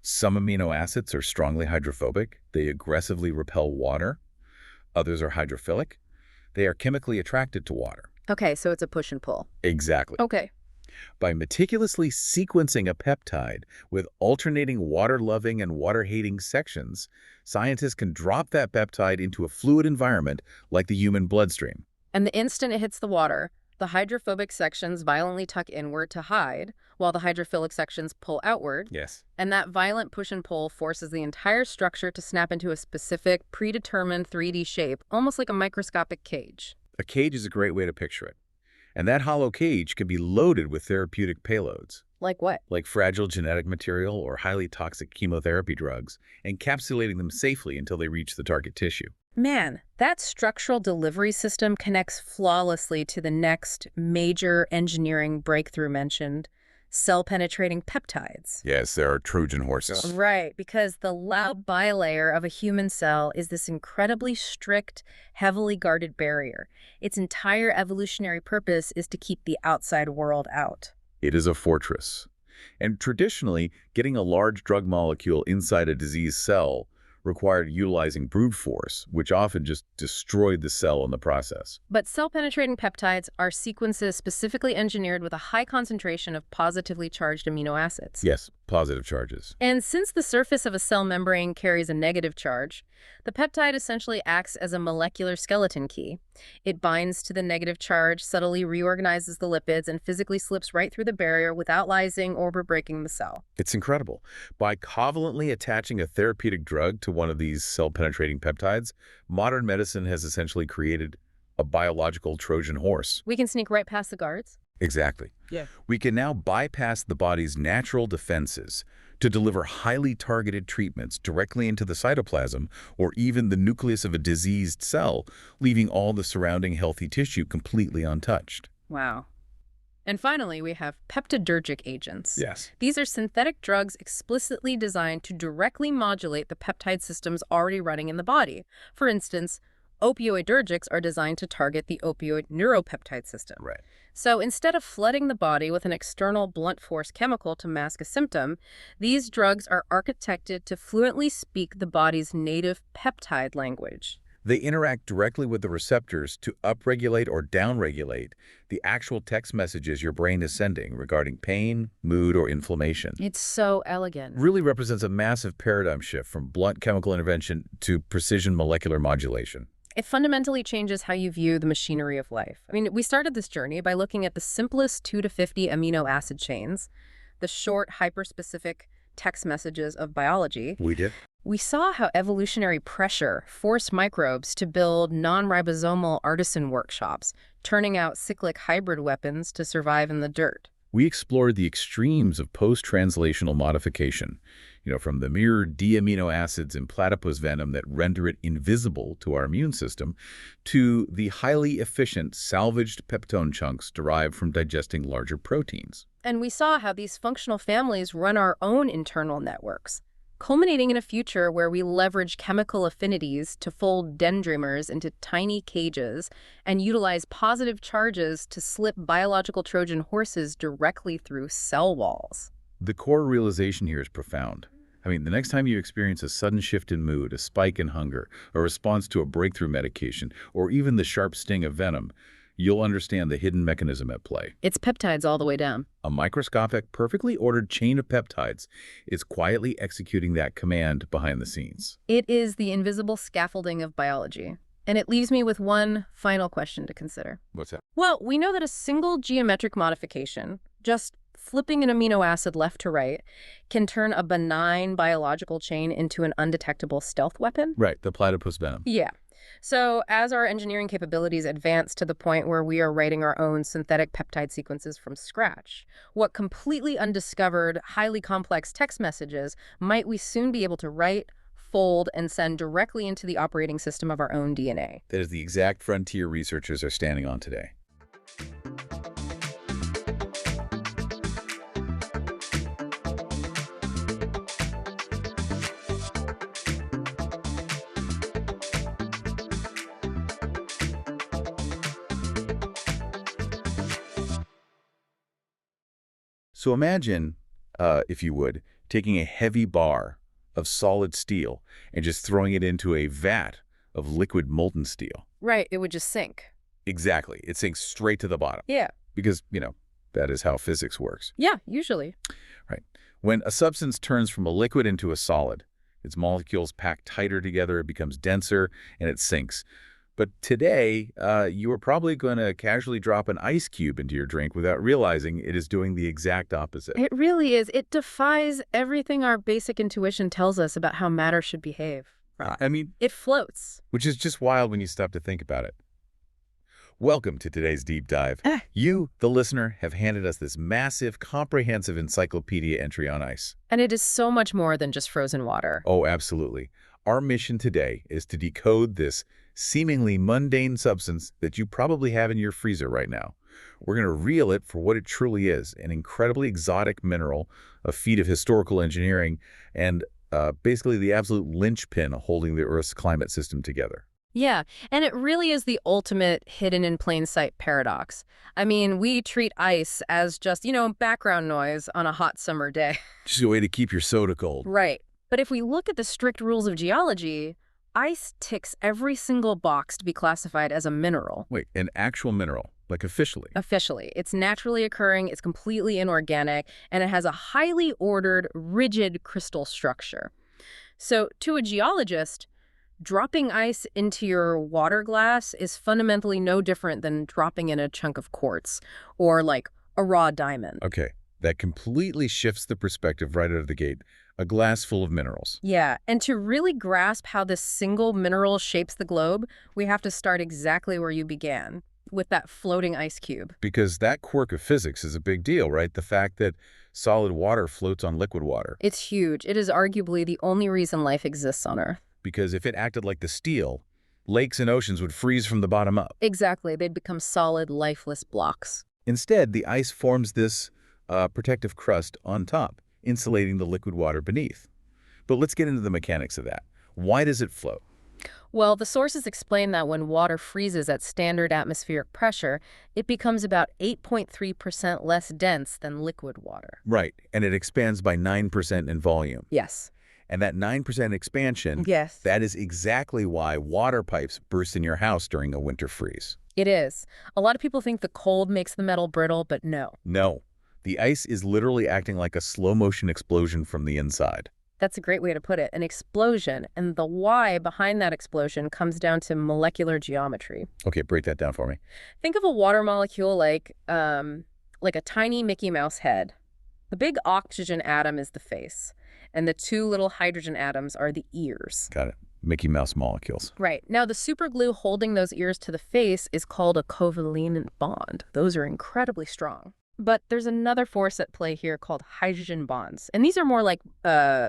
Some amino acids are strongly hydrophobic. They aggressively repel water. Others are hydrophilic. They are chemically attracted to water. Okay, so it's a push and pull. Exactly. Okay. By meticulously sequencing a peptide with alternating water-loving and water-hating sections, scientists can drop that peptide into a fluid environment like the human bloodstream. And the instant it hits the water, the hydrophobic sections violently tuck inward to hide, while the hydrophilic sections pull outward. Yes. And that violent push and pull forces the entire structure to snap into a specific, predetermined 3D shape, almost like a microscopic cage. A cage is a great way to picture it. And that hollow cage can be loaded with therapeutic payloads. Like what? like fragile genetic material or highly toxic chemotherapy drugs, encapsulating them safely until they reach the target tissue. Man, that structural delivery system connects flawlessly to the next major engineering breakthrough mentioned, cell-penetrating peptides. Yes, there are Trojan horses. Right, because the loud bilayer of a human cell is this incredibly strict, heavily guarded barrier. Its entire evolutionary purpose is to keep the outside world out. It is a fortress. And traditionally, getting a large drug molecule inside a diseased cell required utilizing brute force, which often just destroyed the cell in the process. But cell-penetrating peptides are sequences specifically engineered with a high concentration of positively charged amino acids. Yes, positive charges. And since the surface of a cell membrane carries a negative charge, the peptide essentially acts as a molecular skeleton key. It binds to the negative charge, subtly reorganizes the lipids, and physically slips right through the barrier without lysing or breaking the cell. It's incredible. By covalently attaching a therapeutic drug to one of these cell-penetrating peptides, modern medicine has essentially created a biological Trojan horse. We can sneak right past the guards? Exactly. Yeah. We can now bypass the body's natural defenses to deliver highly targeted treatments directly into the cytoplasm or even the nucleus of a diseased cell, leaving all the surrounding healthy tissue completely untouched. Wow. And finally, we have peptidergic agents. Yes. These are synthetic drugs explicitly designed to directly modulate the peptide systems already running in the body. For instance, opioidergics are designed to target the opioid neuropeptide system. Right. So instead of flooding the body with an external blunt force chemical to mask a symptom, these drugs are architected to fluently speak the body's native peptide language. They interact directly with the receptors to upregulate or downregulate the actual text messages your brain is sending regarding pain, mood, or inflammation. It's so elegant. Really represents a massive paradigm shift from blunt chemical intervention to precision molecular modulation. It fundamentally changes how you view the machinery of life. I mean, we started this journey by looking at the simplest 2 to 50 amino acid chains, the short, hyperspecific text messages of biology. We did. We saw how evolutionary pressure forced microbes to build non-ribosomal artisan workshops, turning out cyclic hybrid weapons to survive in the dirt. We explored the extremes of post-translational modification, from the mere D-amino acids in platypus venom that render it invisible to our immune system, to the highly efficient salvaged peptone chunks derived from digesting larger proteins. And we saw how these functional families run our own internal networks, culminating in a future where we leverage chemical affinities to fold dendrimers into tiny cages and utilize positive charges to slip biological Trojan horses directly through cell walls. The core realization here is profound. I mean, the next time you experience a sudden shift in mood, a spike in hunger, a response to a breakthrough medication, or even the sharp sting of venom, you'll understand the hidden mechanism at play. It's peptides all the way down. A microscopic, perfectly ordered chain of peptides is quietly executing that command behind the scenes. It is the invisible scaffolding of biology. And it leaves me with one final question to consider. What's that? Well, we know that a single geometric modification, just flipping an amino acid left to right, can turn a benign biological chain into an undetectable stealth weapon. Right, the platypus venom. Yeah. So as our engineering capabilities advance to the point where we are writing our own synthetic peptide sequences from scratch, what completely undiscovered, highly complex text messages might we soon be able to write, fold, and send directly into the operating system of our own DNA? That is the exact frontier researchers are standing on today. So imagine, if you would, taking a heavy bar of solid steel and just throwing it into a vat of liquid molten steel. Right, it would just sink. Exactly. It sinks straight to the bottom. Yeah. Because, that is how physics works. Yeah, usually. Right. When a substance turns from a liquid into a solid, its molecules pack tighter together, it becomes denser, and it sinks. But today, you are probably going to casually drop an ice cube into your drink without realizing it is doing the exact opposite. It really is. It defies everything our basic intuition tells us about how matter should behave. I mean, It floats. which is just wild when you stop to think about it. Welcome to today's deep dive. Ah, You, the listener, have handed us this massive, comprehensive encyclopedia entry on ice. And it is so much more than just frozen water. Oh, absolutely. Our mission today is to decode this seemingly mundane substance that you probably have in your freezer right now. We're going to reel it for what it truly is, an incredibly exotic mineral, a feat of historical engineering, and basically the absolute linchpin holding the Earth's climate system together. Yeah, and it really is the ultimate hidden in plain sight paradox. I mean, we treat ice as just, background noise on a hot summer day. Just a way to keep your soda cold. Right. But if we look at the strict rules of geology, ice ticks every single box to be classified as a mineral. Wait, an actual mineral, like officially? Officially, it's naturally occurring, it's completely inorganic, and it has a highly ordered, rigid crystal structure. So, to a geologist, dropping ice into your water glass is fundamentally no different than dropping in a chunk of quartz or, like, a raw diamond. Okay, that completely shifts the perspective right out of the gate. A glass full of minerals. Yeah, and to really grasp how this single mineral shapes the globe, we have to start exactly where you began, with that floating ice cube. Because that quirk of physics is a big deal, right? The fact that solid water floats on liquid water. It's huge. It is arguably the only reason life exists on Earth. Because if it acted like the steel, lakes and oceans would freeze from the bottom up. Exactly. They'd become solid, lifeless blocks. Instead, the ice forms this protective crust on top, insulating the liquid water beneath. But let's get into the mechanics of that. Why does it float? Well, the sources explain that when water freezes at standard atmospheric pressure, it becomes about 8.3% less dense than liquid water. Right, and it expands by 9% in volume. Yes. And that 9% expansion, Yes. that is exactly why water pipes burst in your house during a winter freeze. It is. A lot of people think the cold makes the metal brittle, but no. No, the ice is literally acting like a slow-motion explosion from the inside. That's a great way to put it, an explosion. And the why behind that explosion comes down to molecular geometry. Okay, break that down for me. Think of a water molecule like a tiny Mickey Mouse head. The big oxygen atom is the face, and the two little hydrogen atoms are the ears. Got it. Mickey Mouse molecules. Right. Now, the superglue holding those ears to the face is called a covalent bond. Those are incredibly strong. But there's another force at play here called hydrogen bonds. And these are more like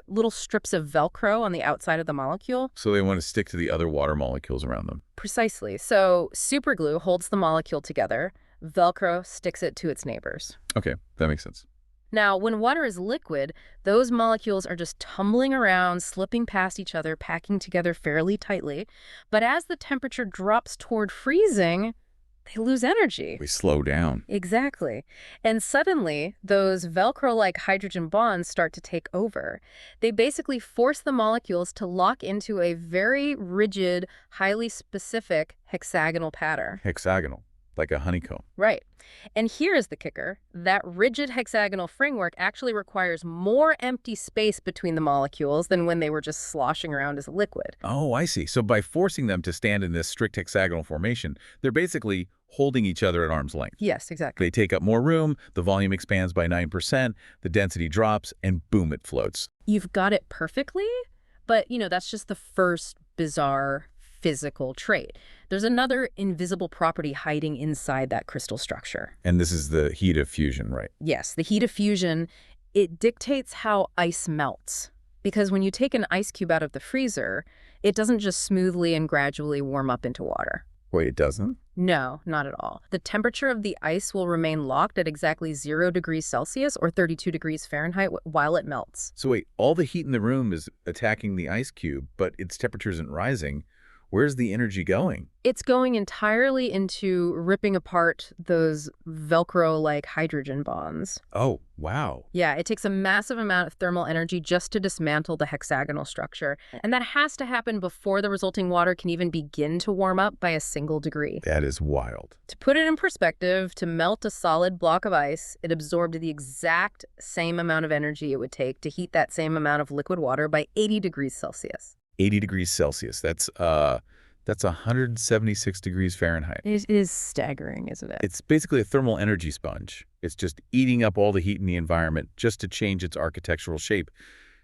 little strips of Velcro on the outside of the molecule. So they want to stick to the other water molecules around them. Precisely. So superglue holds the molecule together. Velcro sticks it to its neighbors. Okay, that makes sense. Now, when water is liquid, those molecules are just tumbling around, slipping past each other, packing together fairly tightly. But as the temperature drops toward freezing, they lose energy. We slow down. Exactly. And suddenly, those Velcro-like hydrogen bonds start to take over. They basically force the molecules to lock into a very rigid, highly specific hexagonal pattern. Hexagonal, like a honeycomb. Right. And here is the kicker. That rigid hexagonal framework actually requires more empty space between the molecules than when they were just sloshing around as a liquid. Oh, I see. So by forcing them to stand in this strict hexagonal formation, they're basically holding each other at arm's length. Yes, exactly. They take up more room, the volume expands by 9%, the density drops, and boom, it floats. You've got it perfectly, but, that's just the first bizarre physical trait. There's another invisible property hiding inside that crystal structure. And this is the heat of fusion, right? Yes, the heat of fusion, it dictates how ice melts. Because when you take an ice cube out of the freezer, it doesn't just smoothly and gradually warm up into water. Wait, it doesn't? No, not at all. The temperature of the ice will remain locked at exactly 0 degrees Celsius or 32 degrees Fahrenheit while it melts. So wait, all the heat in the room is attacking the ice cube, but its temperature isn't rising. Where's the energy going? It's going entirely into ripping apart those Velcro-like hydrogen bonds. Oh, wow. Yeah, it takes a massive amount of thermal energy just to dismantle the hexagonal structure. And that has to happen before the resulting water can even begin to warm up by a single degree. That is wild. To put it in perspective, to melt a solid block of ice, it absorbed the exact same amount of energy it would take to heat that same amount of liquid water by 80 degrees Celsius. 80 degrees Celsius. That's 176 degrees Fahrenheit. It is staggering, isn't it? It's basically a thermal energy sponge. It's just eating up all the heat in the environment just to change its architectural shape.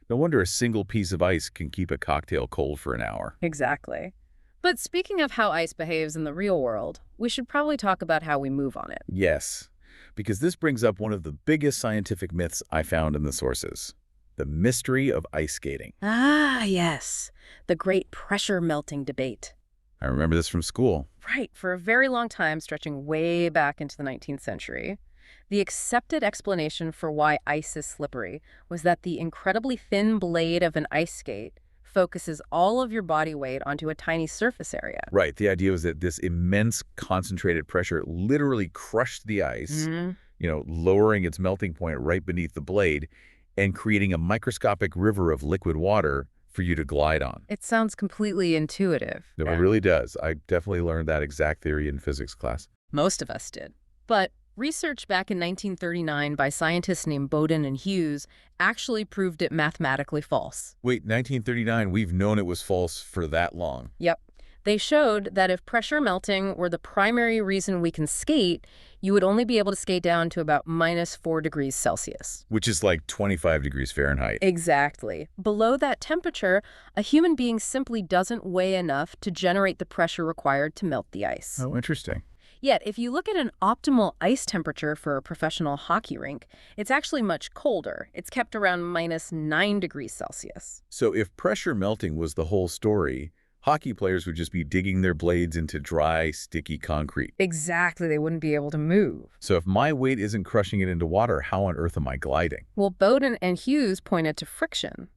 No wonder a single piece of ice can keep a cocktail cold for an hour. Exactly. But speaking of how ice behaves in the real world, we should probably talk about how we move on it. Yes, because this brings up one of the biggest scientific myths I found in the sources. The mystery of ice skating. Ah, yes. The great pressure melting debate. I remember this from school. Right, for a very long time, stretching way back into the 19th century, the accepted explanation for why ice is slippery was that the incredibly thin blade of an ice skate focuses all of your body weight onto a tiny surface area. Right, the idea was that this immense concentrated pressure literally crushed the ice, lowering its melting point right beneath the blade and creating a microscopic river of liquid water for you to glide on. It sounds completely intuitive. No, it really does. I definitely learned that exact theory in physics class. Most of us did. But research back in 1939 by scientists named Bowden and Hughes actually proved it mathematically false. Wait, 1939, we've known it was false for that long. Yep. They showed that if pressure melting were the primary reason we can skate, you would only be able to skate down to about -4 degrees Celsius. Which is like 25 degrees Fahrenheit. Exactly. Below that temperature, a human being simply doesn't weigh enough to generate the pressure required to melt the ice. Oh, interesting. Yet, if you look at an optimal ice temperature for a professional hockey rink, it's actually much colder. It's kept around -9 degrees Celsius. So if pressure melting was the whole story, hockey players would just be digging their blades into dry, sticky concrete. Exactly, they wouldn't be able to move. So if my weight isn't crushing it into water, how on earth am I gliding? Well, Bowden and Hughes pointed to friction.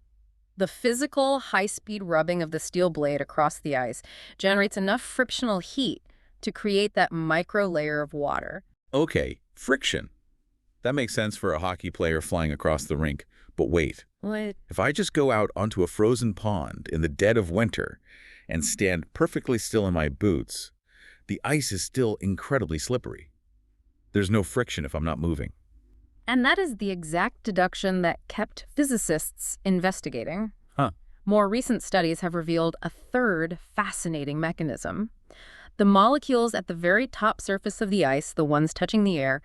The physical, high-speed rubbing of the steel blade across the ice generates enough frictional heat to create that micro layer of water. Okay, friction. That makes sense for a hockey player flying across the rink. But wait, What? if I just go out onto a frozen pond in the dead of winter and stand perfectly still in my boots, the ice is still incredibly slippery. There's no friction if I'm not moving. And that is the exact deduction that kept physicists investigating. Huh. More recent studies have revealed a third fascinating mechanism. The molecules at the very top surface of the ice, the ones touching the air,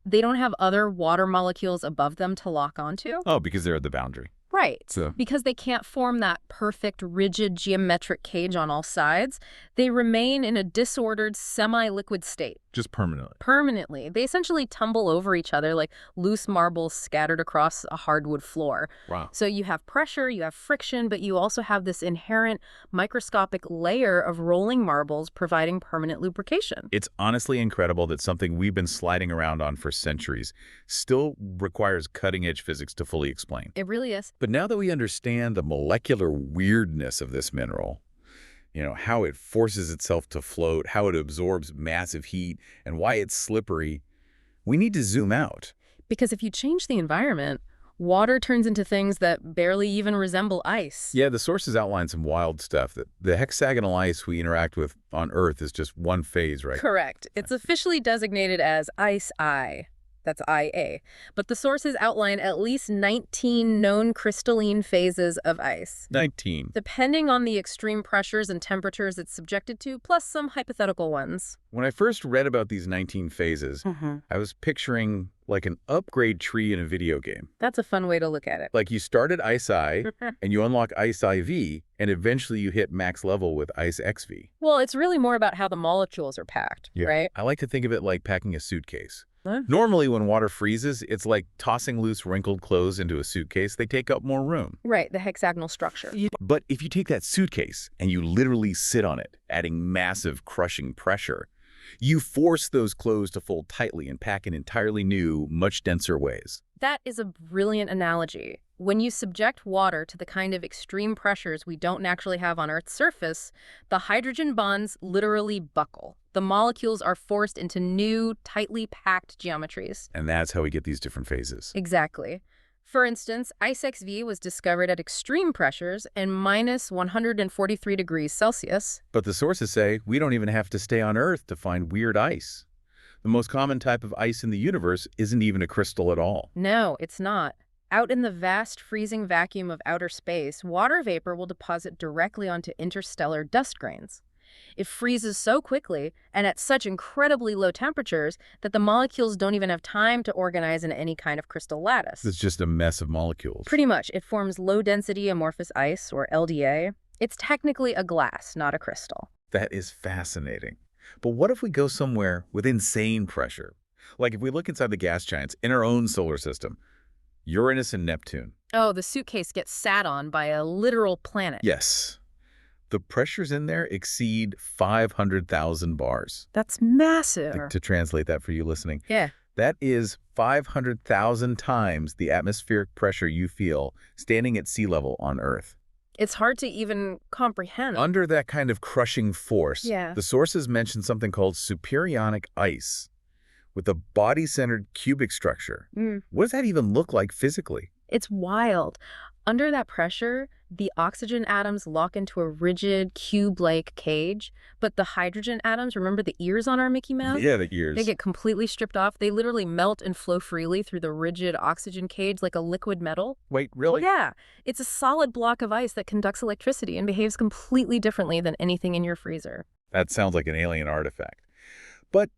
they don't have other water molecules above them to lock onto. Oh, because they're at the boundary. Right. So Because they can't form that perfect, rigid, geometric cage on all sides, they remain in a disordered, semi-liquid state. just permanently. Permanently. They essentially tumble over each other like loose marbles scattered across a hardwood floor. Wow. So you have pressure, you have friction, but you also have this inherent microscopic layer of rolling marbles providing permanent lubrication. It's honestly incredible that something we've been sliding around on for centuries still requires cutting-edge physics to fully explain. It really is. But now that we understand the molecular weirdness of this mineral, how it forces itself to float, how it absorbs massive heat, and why it's slippery, we need to zoom out. Because if you change the environment, water turns into things that barely even resemble ice. Yeah, the sources outline some wild stuff. That the hexagonal ice we interact with on Earth is just one phase, right? Correct. It's officially designated as Ice I. That's IA. But the sources outline at least 19 known crystalline phases of ice, 19. depending on the extreme pressures and temperatures it's subjected to, plus some hypothetical ones. When I first read about these 19 phases, I was picturing like an upgrade tree in a video game. That's a fun way to look at it. Like you start at Ice I, and you unlock Ice IV, and eventually you hit max level with Ice XV. Well, it's really more about how the molecules are packed, right? I like to think of it like packing a suitcase. Huh? Normally, when water freezes, it's like tossing loose wrinkled clothes into a suitcase. They take up more room. Right, the hexagonal structure. But if you take that suitcase and you literally sit on it, adding massive crushing pressure, you force those clothes to fold tightly and pack in entirely new, much denser ways. That is a brilliant analogy. When you subject water to the kind of extreme pressures we don't naturally have on Earth's surface, the hydrogen bonds literally buckle. The molecules are forced into new, tightly packed geometries. And that's how we get these different phases. Exactly. For instance, Ice XV was discovered at extreme pressures and -143 degrees Celsius. But the sources say we don't even have to stay on Earth to find weird ice. The most common type of ice in the universe isn't even a crystal at all. No, it's not. Out in the vast freezing vacuum of outer space, water vapor will deposit directly onto interstellar dust grains. It freezes so quickly and at such incredibly low temperatures that the molecules don't even have time to organize in any kind of crystal lattice. It's just a mess of molecules. Pretty much. It forms low-density amorphous ice, or LDA. It's technically a glass, not a crystal. That is fascinating. But what if we go somewhere with insane pressure? Like if we look inside the gas giants in our own solar system, Uranus and Neptune. Oh, the suitcase gets sat on by a literal planet. Yes, the pressures in there exceed 500,000 bars. That's massive. To translate that for you listening, Yeah. that is 500,000 times the atmospheric pressure you feel standing at sea level on Earth. It's hard to even comprehend. Under that kind of crushing force, Yeah. the sources mention something called superionic ice with a body-centered cubic structure. What does that even look like physically? It's wild. Under that pressure, the oxygen atoms lock into a rigid, cube-like cage, but the hydrogen atoms, remember the ears on our Mickey Mouse? Yeah, the ears. They get completely stripped off. They literally melt and flow freely through the rigid oxygen cage like a liquid metal. Wait, really? Yeah, it's a solid block of ice that conducts electricity and behaves completely differently than anything in your freezer. That sounds like an alien artifact. But,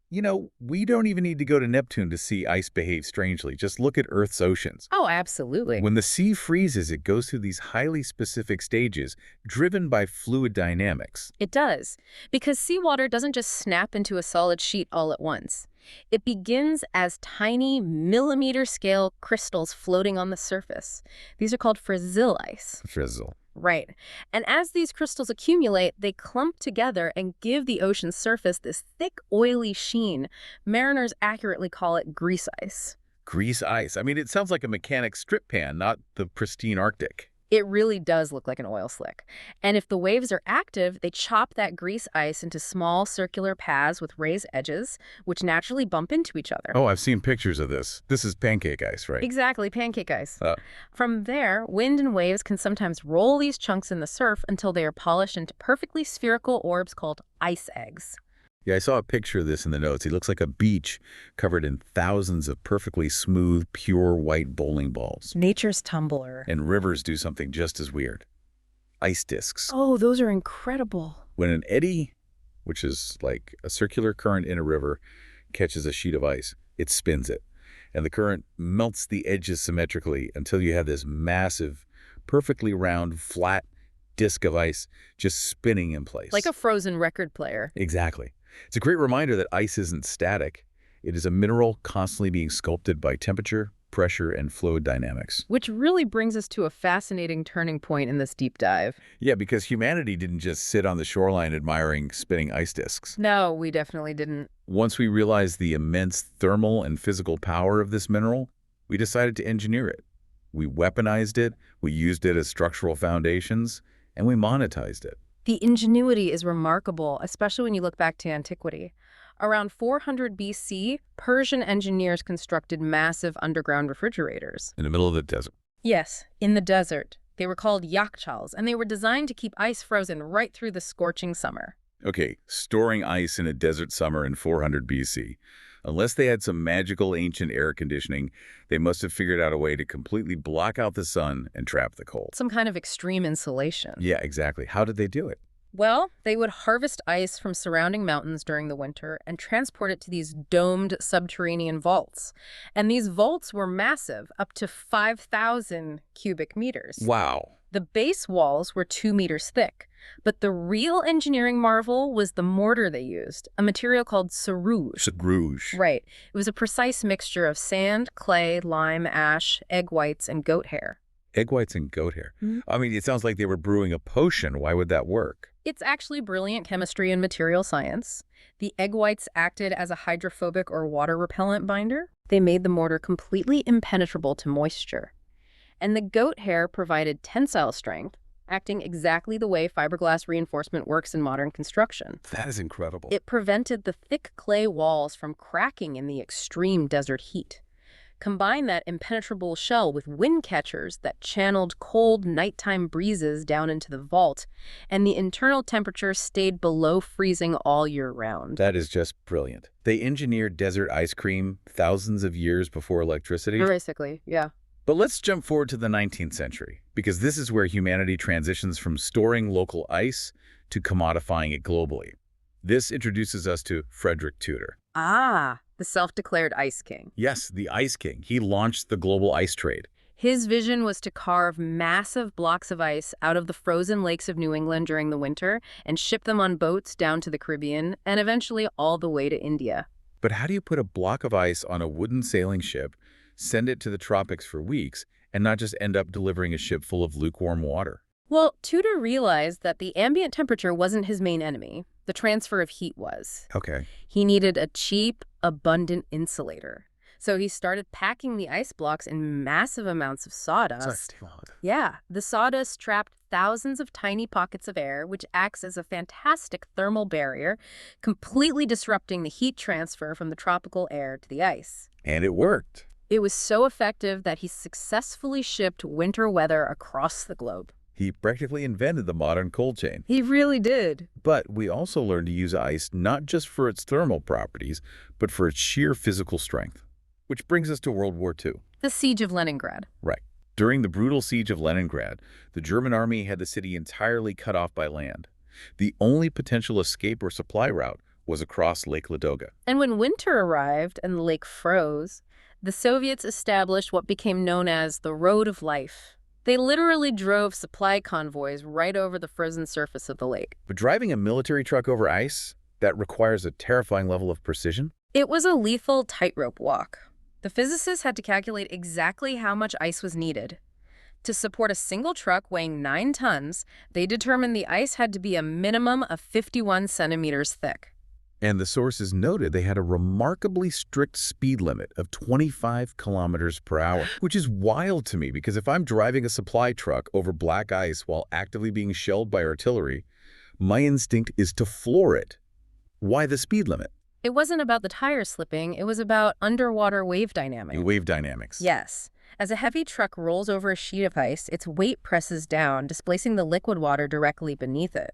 we don't even need to go to Neptune to see ice behave strangely. Just look at Earth's oceans. Oh, absolutely. When the sea freezes, it goes through these highly specific stages driven by fluid dynamics. It does, because seawater doesn't just snap into a solid sheet all at once. It begins as tiny millimeter-scale crystals floating on the surface. These are called frizzle ice. Frizzle. Right. And as these crystals accumulate, they clump together and give the ocean's surface this thick, oily sheen. Mariners accurately call it grease ice. Grease ice. I mean, it sounds like a mechanic's strip pan, not the pristine Arctic. It really does look like an oil slick. And if the waves are active, they chop that grease ice into small circular paths with raised edges, which naturally bump into each other. Oh, I've seen pictures of this. This is pancake ice, right? Exactly, pancake ice. Uh, From there, wind and waves can sometimes roll these chunks in the surf until they are polished into perfectly spherical orbs called ice eggs. Yeah, I saw a picture of this in the notes. He looks like a beach covered in thousands of perfectly smooth, pure white bowling balls. Nature's tumbler. And rivers do something just as weird. Ice discs. Oh, those are incredible. When an eddy, which is like a circular current in a river, catches a sheet of ice, it spins it. And the current melts the edges symmetrically until you have this massive, perfectly round, flat disc of ice just spinning in place. Like a frozen record player. Exactly. It's a great reminder that ice isn't static. It is a mineral constantly being sculpted by temperature, pressure, and fluid dynamics. Which really brings us to a fascinating turning point in this deep dive. Yeah, because humanity didn't just sit on the shoreline admiring spinning ice discs. No, we definitely didn't. Once we realized the immense thermal and physical power of this mineral, we decided to engineer it. We weaponized it, we used it as structural foundations, and we monetized it. The ingenuity is remarkable, especially when you look back to antiquity. Around 400 BC, Persian engineers constructed massive underground refrigerators. In the middle of the desert. Yes, in the desert. They were called yakchals, and they were designed to keep ice frozen right through the scorching summer. Okay, storing ice in a desert summer in 400 BC. Unless they had some magical ancient air conditioning, they must have figured out a way to completely block out the sun and trap the cold. Some kind of extreme insulation. Yeah, exactly. How did they do it? Well, they would harvest ice from surrounding mountains during the winter and transport it to these domed subterranean vaults. And these vaults were massive, up to 5,000 cubic meters. Wow. The base walls were 2 meters thick, but the real engineering marvel was the mortar they used, a material called sarouge. Sarouge. Right. It was a precise mixture of sand, clay, lime, ash, egg whites, and goat hair. Egg whites and goat hair. Mm-hmm. I mean, it sounds like they were brewing a potion. Why would that work? It's actually brilliant chemistry and material science. The egg whites acted as a hydrophobic or water repellent binder. They made the mortar completely impenetrable to moisture. And the goat hair provided tensile strength, acting exactly the way fiberglass reinforcement works in modern construction. That is incredible. It prevented the thick clay walls from cracking in the extreme desert heat. Combine that impenetrable shell with wind catchers that channeled cold nighttime breezes down into the vault, and the internal temperature stayed below freezing all year round. That is just brilliant. They engineered desert ice cream thousands of years before electricity. Basically, yeah. But let's jump forward to the 19th century, because this is where humanity transitions from storing local ice to commodifying it globally. This introduces us to Frederick Tudor. Ah, the self-declared Ice King. Yes, the Ice King. He launched the global ice trade. His vision was to carve massive blocks of ice out of the frozen lakes of New England during the winter and ship them on boats down to the Caribbean and eventually all the way to India. But how do you put a block of ice on a wooden sailing ship, send it to the tropics for weeks, and not just end up delivering a ship full of lukewarm water? Well, Tudor realized that the ambient temperature wasn't his main enemy. The transfer of heat was. Okay. He needed a cheap, abundant insulator. So he started packing the ice blocks in massive amounts of sawdust. Yeah, the sawdust trapped thousands of tiny pockets of air, which acts as a fantastic thermal barrier, completely disrupting the heat transfer from the tropical air to the ice. And it worked. It was so effective that he successfully shipped winter weather across the globe. He practically invented the modern cold chain. He really did. But we also learned to use ice not just for its thermal properties, but for its sheer physical strength. Which brings us to World War II. The Siege of Leningrad. Right. During the brutal siege of Leningrad, the German army had the city entirely cut off by land. The only potential escape or supply route was across Lake Ladoga. And when winter arrived and the lake froze, the Soviets established what became known as the Road of Life. They literally drove supply convoys right over the frozen surface of the lake. But driving a military truck over ice, that requires a terrifying level of precision? It was a lethal tightrope walk. The physicists had to calculate exactly how much ice was needed. To support a single truck weighing 9 tons, they determined the ice had to be a minimum of 51 centimeters thick. And the sources noted they had a remarkably strict speed limit of 25 kilometers per hour, which is wild to me because if I'm driving a supply truck over black ice while actively being shelled by artillery, my instinct is to floor it. Why the speed limit? It wasn't about the tires slipping, it was about underwater wave dynamics. Wave dynamics. Yes. As a heavy truck rolls over a sheet of ice, its weight presses down, displacing the liquid water directly beneath it.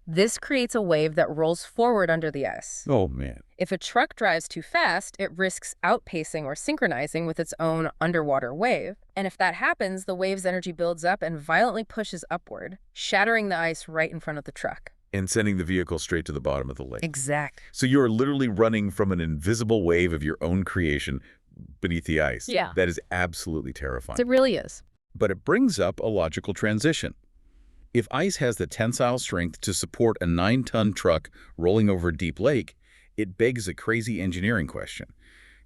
This creates a wave that rolls forward under the ice. Oh, man. If a truck drives too fast, it risks outpacing or synchronizing with its own underwater wave. And if that happens, the wave's energy builds up and violently pushes upward, shattering the ice right in front of the truck. And sending the vehicle straight to the bottom of the lake. Exactly. So you're literally running from an invisible wave of your own creation beneath the ice. Yeah. That is absolutely terrifying. It really is. But it brings up a logical transition. If ice has the tensile strength to support a 9-ton truck rolling over a deep lake, it begs a crazy engineering question.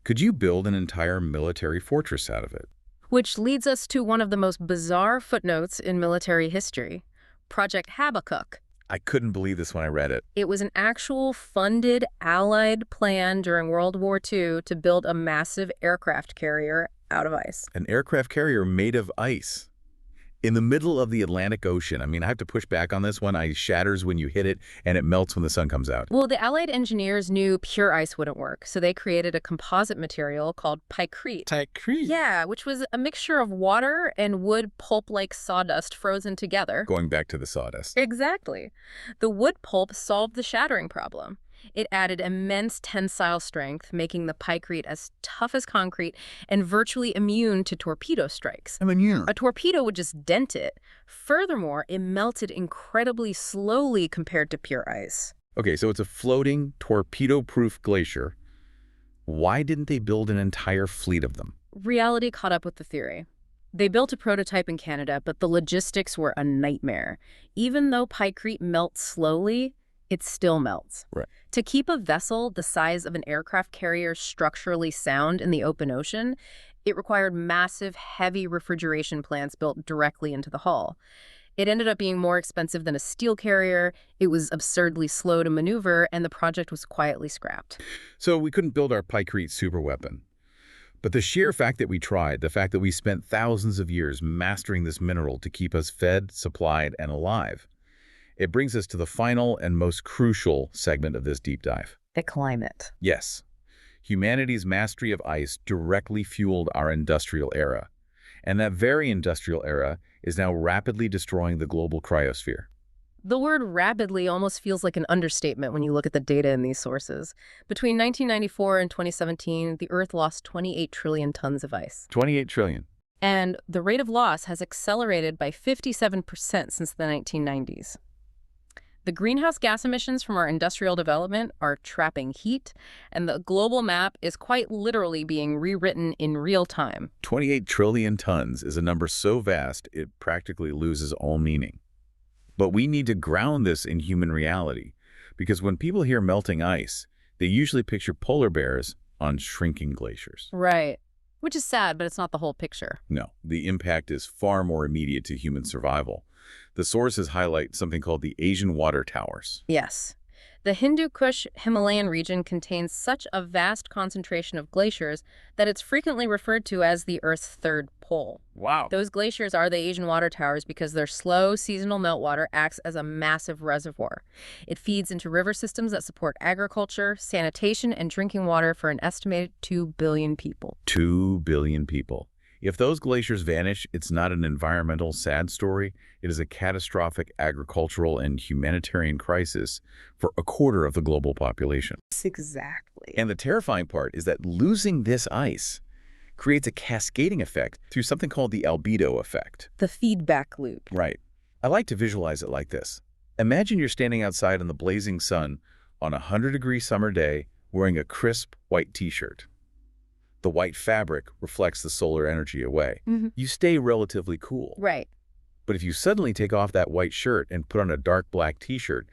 Could you build an entire military fortress out of it? Which leads us to one of the most bizarre footnotes in military history, Project Habakkuk. I couldn't believe this when I read it. It was an actual funded Allied plan during World War II to build a massive aircraft carrier out of ice. An aircraft carrier made of ice. In the middle of the Atlantic Ocean. I mean, I have to push back on this one. Ice shatters when you hit it, and it melts when the sun comes out. Well, the Allied engineers knew pure ice wouldn't work, so they created a composite material called pykrete. Pykrete? Yeah, which was a mixture of water and wood pulp-like sawdust frozen together. Going back to the sawdust. Exactly. The wood pulp solved the shattering problem. It added immense tensile strength, making the pykrete as tough as concrete and virtually immune to torpedo strikes. A torpedo would just dent it. Furthermore, it melted incredibly slowly compared to pure ice. Okay, so it's a floating, torpedo-proof glacier. Why didn't they build an entire fleet of them? Reality caught up with the theory. They built a prototype in Canada, but the logistics were a nightmare. Even though pykrete melts slowly, it still melts. Right. To keep a vessel the size of an aircraft carrier structurally sound in the open ocean, it required massive, heavy refrigeration plants built directly into the hull. It ended up being more expensive than a steel carrier, it was absurdly slow to maneuver, and the project was quietly scrapped. So we couldn't build our pykrete superweapon. But the sheer fact that we tried, the fact that we spent thousands of years mastering this mineral to keep us fed, supplied, and alive, it brings us to the final and most crucial segment of this deep dive. The climate. Yes. Humanity's mastery of ice directly fueled our industrial era. And that very industrial era is now rapidly destroying the global cryosphere. The word rapidly almost feels like an understatement when you look at the data in these sources. Between 1994 and 2017, the Earth lost 28 trillion tons of ice. 28 trillion. And the rate of loss has accelerated by 57% since the 1990s. The greenhouse gas emissions from our industrial development are trapping heat, and the global map is quite literally being rewritten in real time. 28 trillion tons is a number so vast it practically loses all meaning. But we need to ground this in human reality, because when people hear melting ice, they usually picture polar bears on shrinking glaciers. Right. Which is sad, but it's not the whole picture. No, the impact is far more immediate to human survival. The sources highlight something called the Asian water towers. Yes. The Hindu Kush Himalayan region contains such a vast concentration of glaciers that it's frequently referred to as the Earth's third pole. Wow. Those glaciers are the Asian water towers because their slow seasonal meltwater acts as a massive reservoir. It feeds into river systems that support agriculture, sanitation, and drinking water for an estimated 2 billion people. 2 billion people. If those glaciers vanish, it's not an environmental sad story. It is a catastrophic agricultural and humanitarian crisis for a quarter of the global population. Exactly. And the terrifying part is that losing this ice creates a cascading effect through something called the albedo effect. The feedback loop. Right. I like to visualize it like this. Imagine you're standing outside in the blazing sun on a 100-degree summer day wearing a crisp white t-shirt. The white fabric reflects the solar energy away. You stay relatively cool. Right. But if you suddenly take off that white shirt and put on a dark black t-shirt,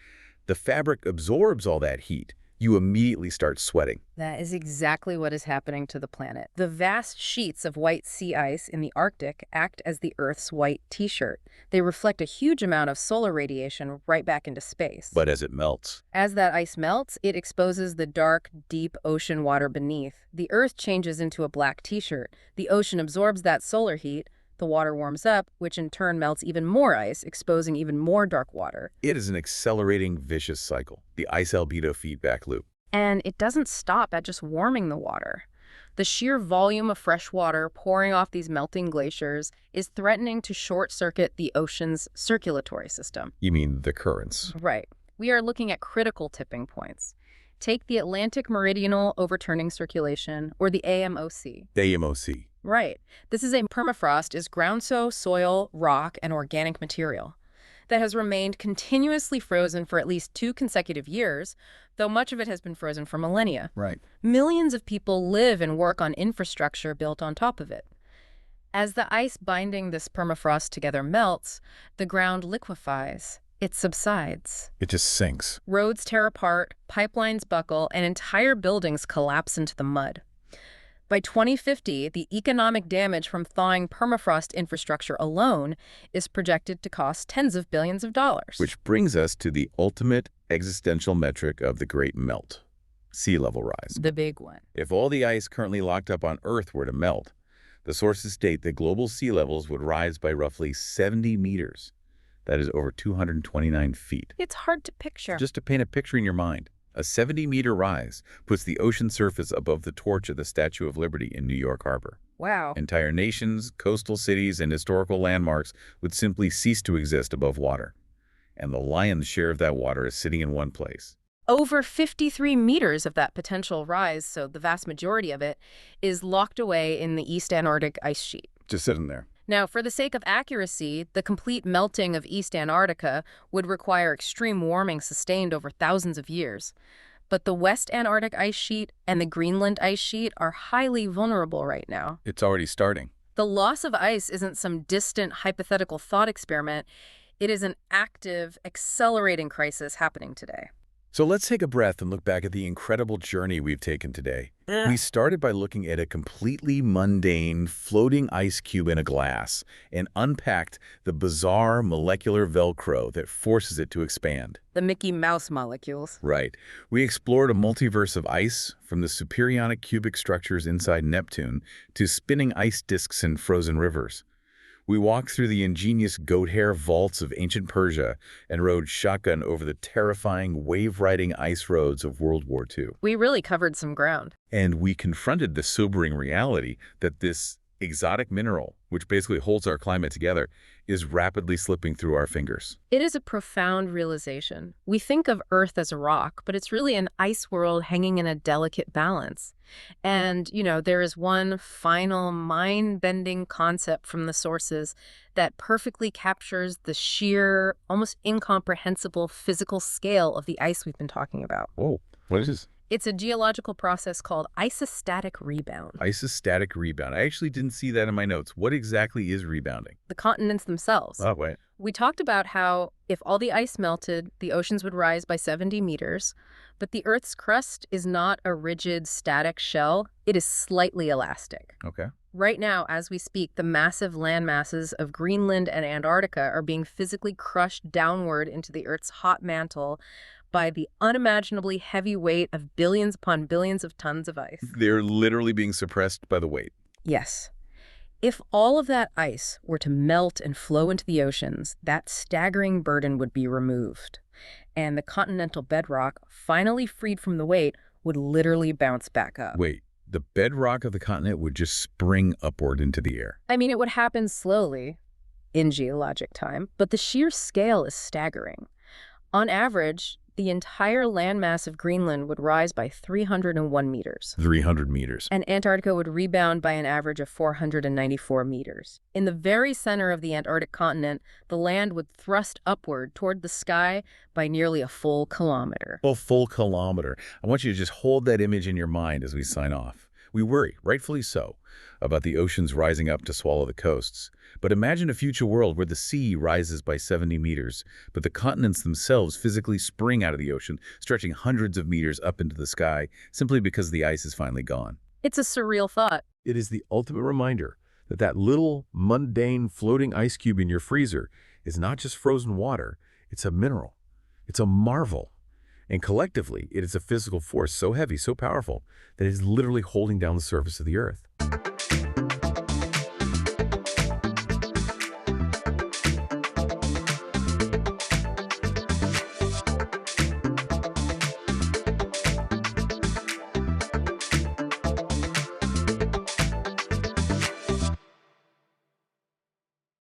the fabric absorbs all that heat. You immediately start sweating. That is exactly what is happening to the planet. The vast sheets of white sea ice in the Arctic act as the Earth's white t-shirt. They reflect a huge amount of solar radiation right back into space. But as it melts, As that ice melts, it exposes the dark, deep ocean water beneath. The Earth changes into a black t-shirt. The ocean absorbs that solar heat. The water warms up, which in turn melts even more ice, exposing even more dark water. it is an accelerating vicious cycle, the ice albedo feedback loop. And it doesn't stop at just warming the water. The sheer volume of fresh water pouring off these melting glaciers is threatening to short-circuit the ocean's circulatory system. You mean the currents? Right. We are looking at critical tipping points. Take the Atlantic Meridional Overturning Circulation, or the AMOC. AMOC. Right. This is a permafrost is ground soil, rock, and organic material that has remained continuously frozen for at least 2 consecutive years, though much of it has been frozen for millennia. Right. Millions of people live and work on infrastructure built on top of it. As the ice binding this permafrost together melts, the ground liquefies. It subsides. It just sinks. Roads tear apart, pipelines buckle, and entire buildings collapse into the mud. By 2050, the economic damage from thawing permafrost infrastructure alone is projected to cost tens of billions of dollars. Which brings us to the ultimate existential metric of the Great Melt, sea level rise. The big one. If all the ice currently locked up on Earth were to melt, the sources state that global sea levels would rise by roughly 70 meters. That is over 229 feet. It's hard to picture. Just to paint a picture in your mind, a 70-meter rise puts the ocean surface above the torch of the Statue of Liberty in New York Harbor. Wow. Entire nations, coastal cities, and historical landmarks would simply cease to exist above water. And the lion's share of that water is sitting in one place. Over 53 meters of that potential rise, so the vast majority of it, is locked away in the East Antarctic ice sheet. Just sitting there. Now, for the sake of accuracy, the complete melting of East Antarctica would require extreme warming sustained over thousands of years. But the West Antarctic ice sheet and the Greenland ice sheet are highly vulnerable right now. It's already starting. The loss of ice isn't some distant hypothetical thought experiment. It is an active, accelerating crisis happening today. So let's take a breath and look back at the incredible journey we've taken today. We started by looking at a completely mundane floating ice cube in a glass and unpacked the bizarre molecular Velcro that forces it to expand. The Mickey Mouse molecules. Right. We explored a multiverse of ice, from the supersonic cubic structures inside Neptune to spinning ice disks in frozen rivers. We walked through the ingenious goat hair vaults of ancient Persia and rode shotgun over the terrifying wave-riding ice roads of World War II. We really covered some ground. And we confronted the sobering reality that this exotic mineral, which basically holds our climate together, is rapidly slipping through our fingers. It is a profound realization. We think of Earth as a rock, but it's really an ice world hanging in a delicate balance. And, there is one final mind-bending concept from the sources that perfectly captures the sheer, almost incomprehensible physical scale of the ice we've been talking about. Whoa, what is this? It's a geological process called isostatic rebound. Isostatic rebound. I actually didn't see that in my notes. What exactly is rebounding? The continents themselves. Oh, wait. We talked about how if all the ice melted, the oceans would rise by 70 meters, but the Earth's crust is not a rigid, static shell. It is slightly elastic. Okay. Right now, as we speak, the massive land masses of Greenland and Antarctica are being physically crushed downward into the Earth's hot mantle by the unimaginably heavy weight of billions upon billions of tons of ice. They're literally being suppressed by the weight. Yes. If all of that ice were to melt and flow into the oceans, that staggering burden would be removed. And the continental bedrock, finally freed from the weight, would literally bounce back up. Wait, the bedrock of the continent would just spring upward into the air. I mean, it would happen slowly in geologic time, but the sheer scale is staggering. On average, the entire landmass of Greenland would rise by 301 meters. 300 meters. And Antarctica would rebound by an average of 494 meters. In the very center of the Antarctic continent, the land would thrust upward toward the sky by nearly a full kilometer. A full kilometer. I want you to just hold that image in your mind as we sign off. We worry, rightfully so, about the oceans rising up to swallow the coasts. But imagine a future world where the sea rises by 70 meters, but the continents themselves physically spring out of the ocean, stretching hundreds of meters up into the sky, simply because the ice is finally gone. It's a surreal thought. It is the ultimate reminder that that little, mundane, floating ice cube in your freezer is not just frozen water, it's a mineral. It's a marvel. And collectively, it is a physical force so heavy, so powerful, that it is literally holding down the surface of the Earth.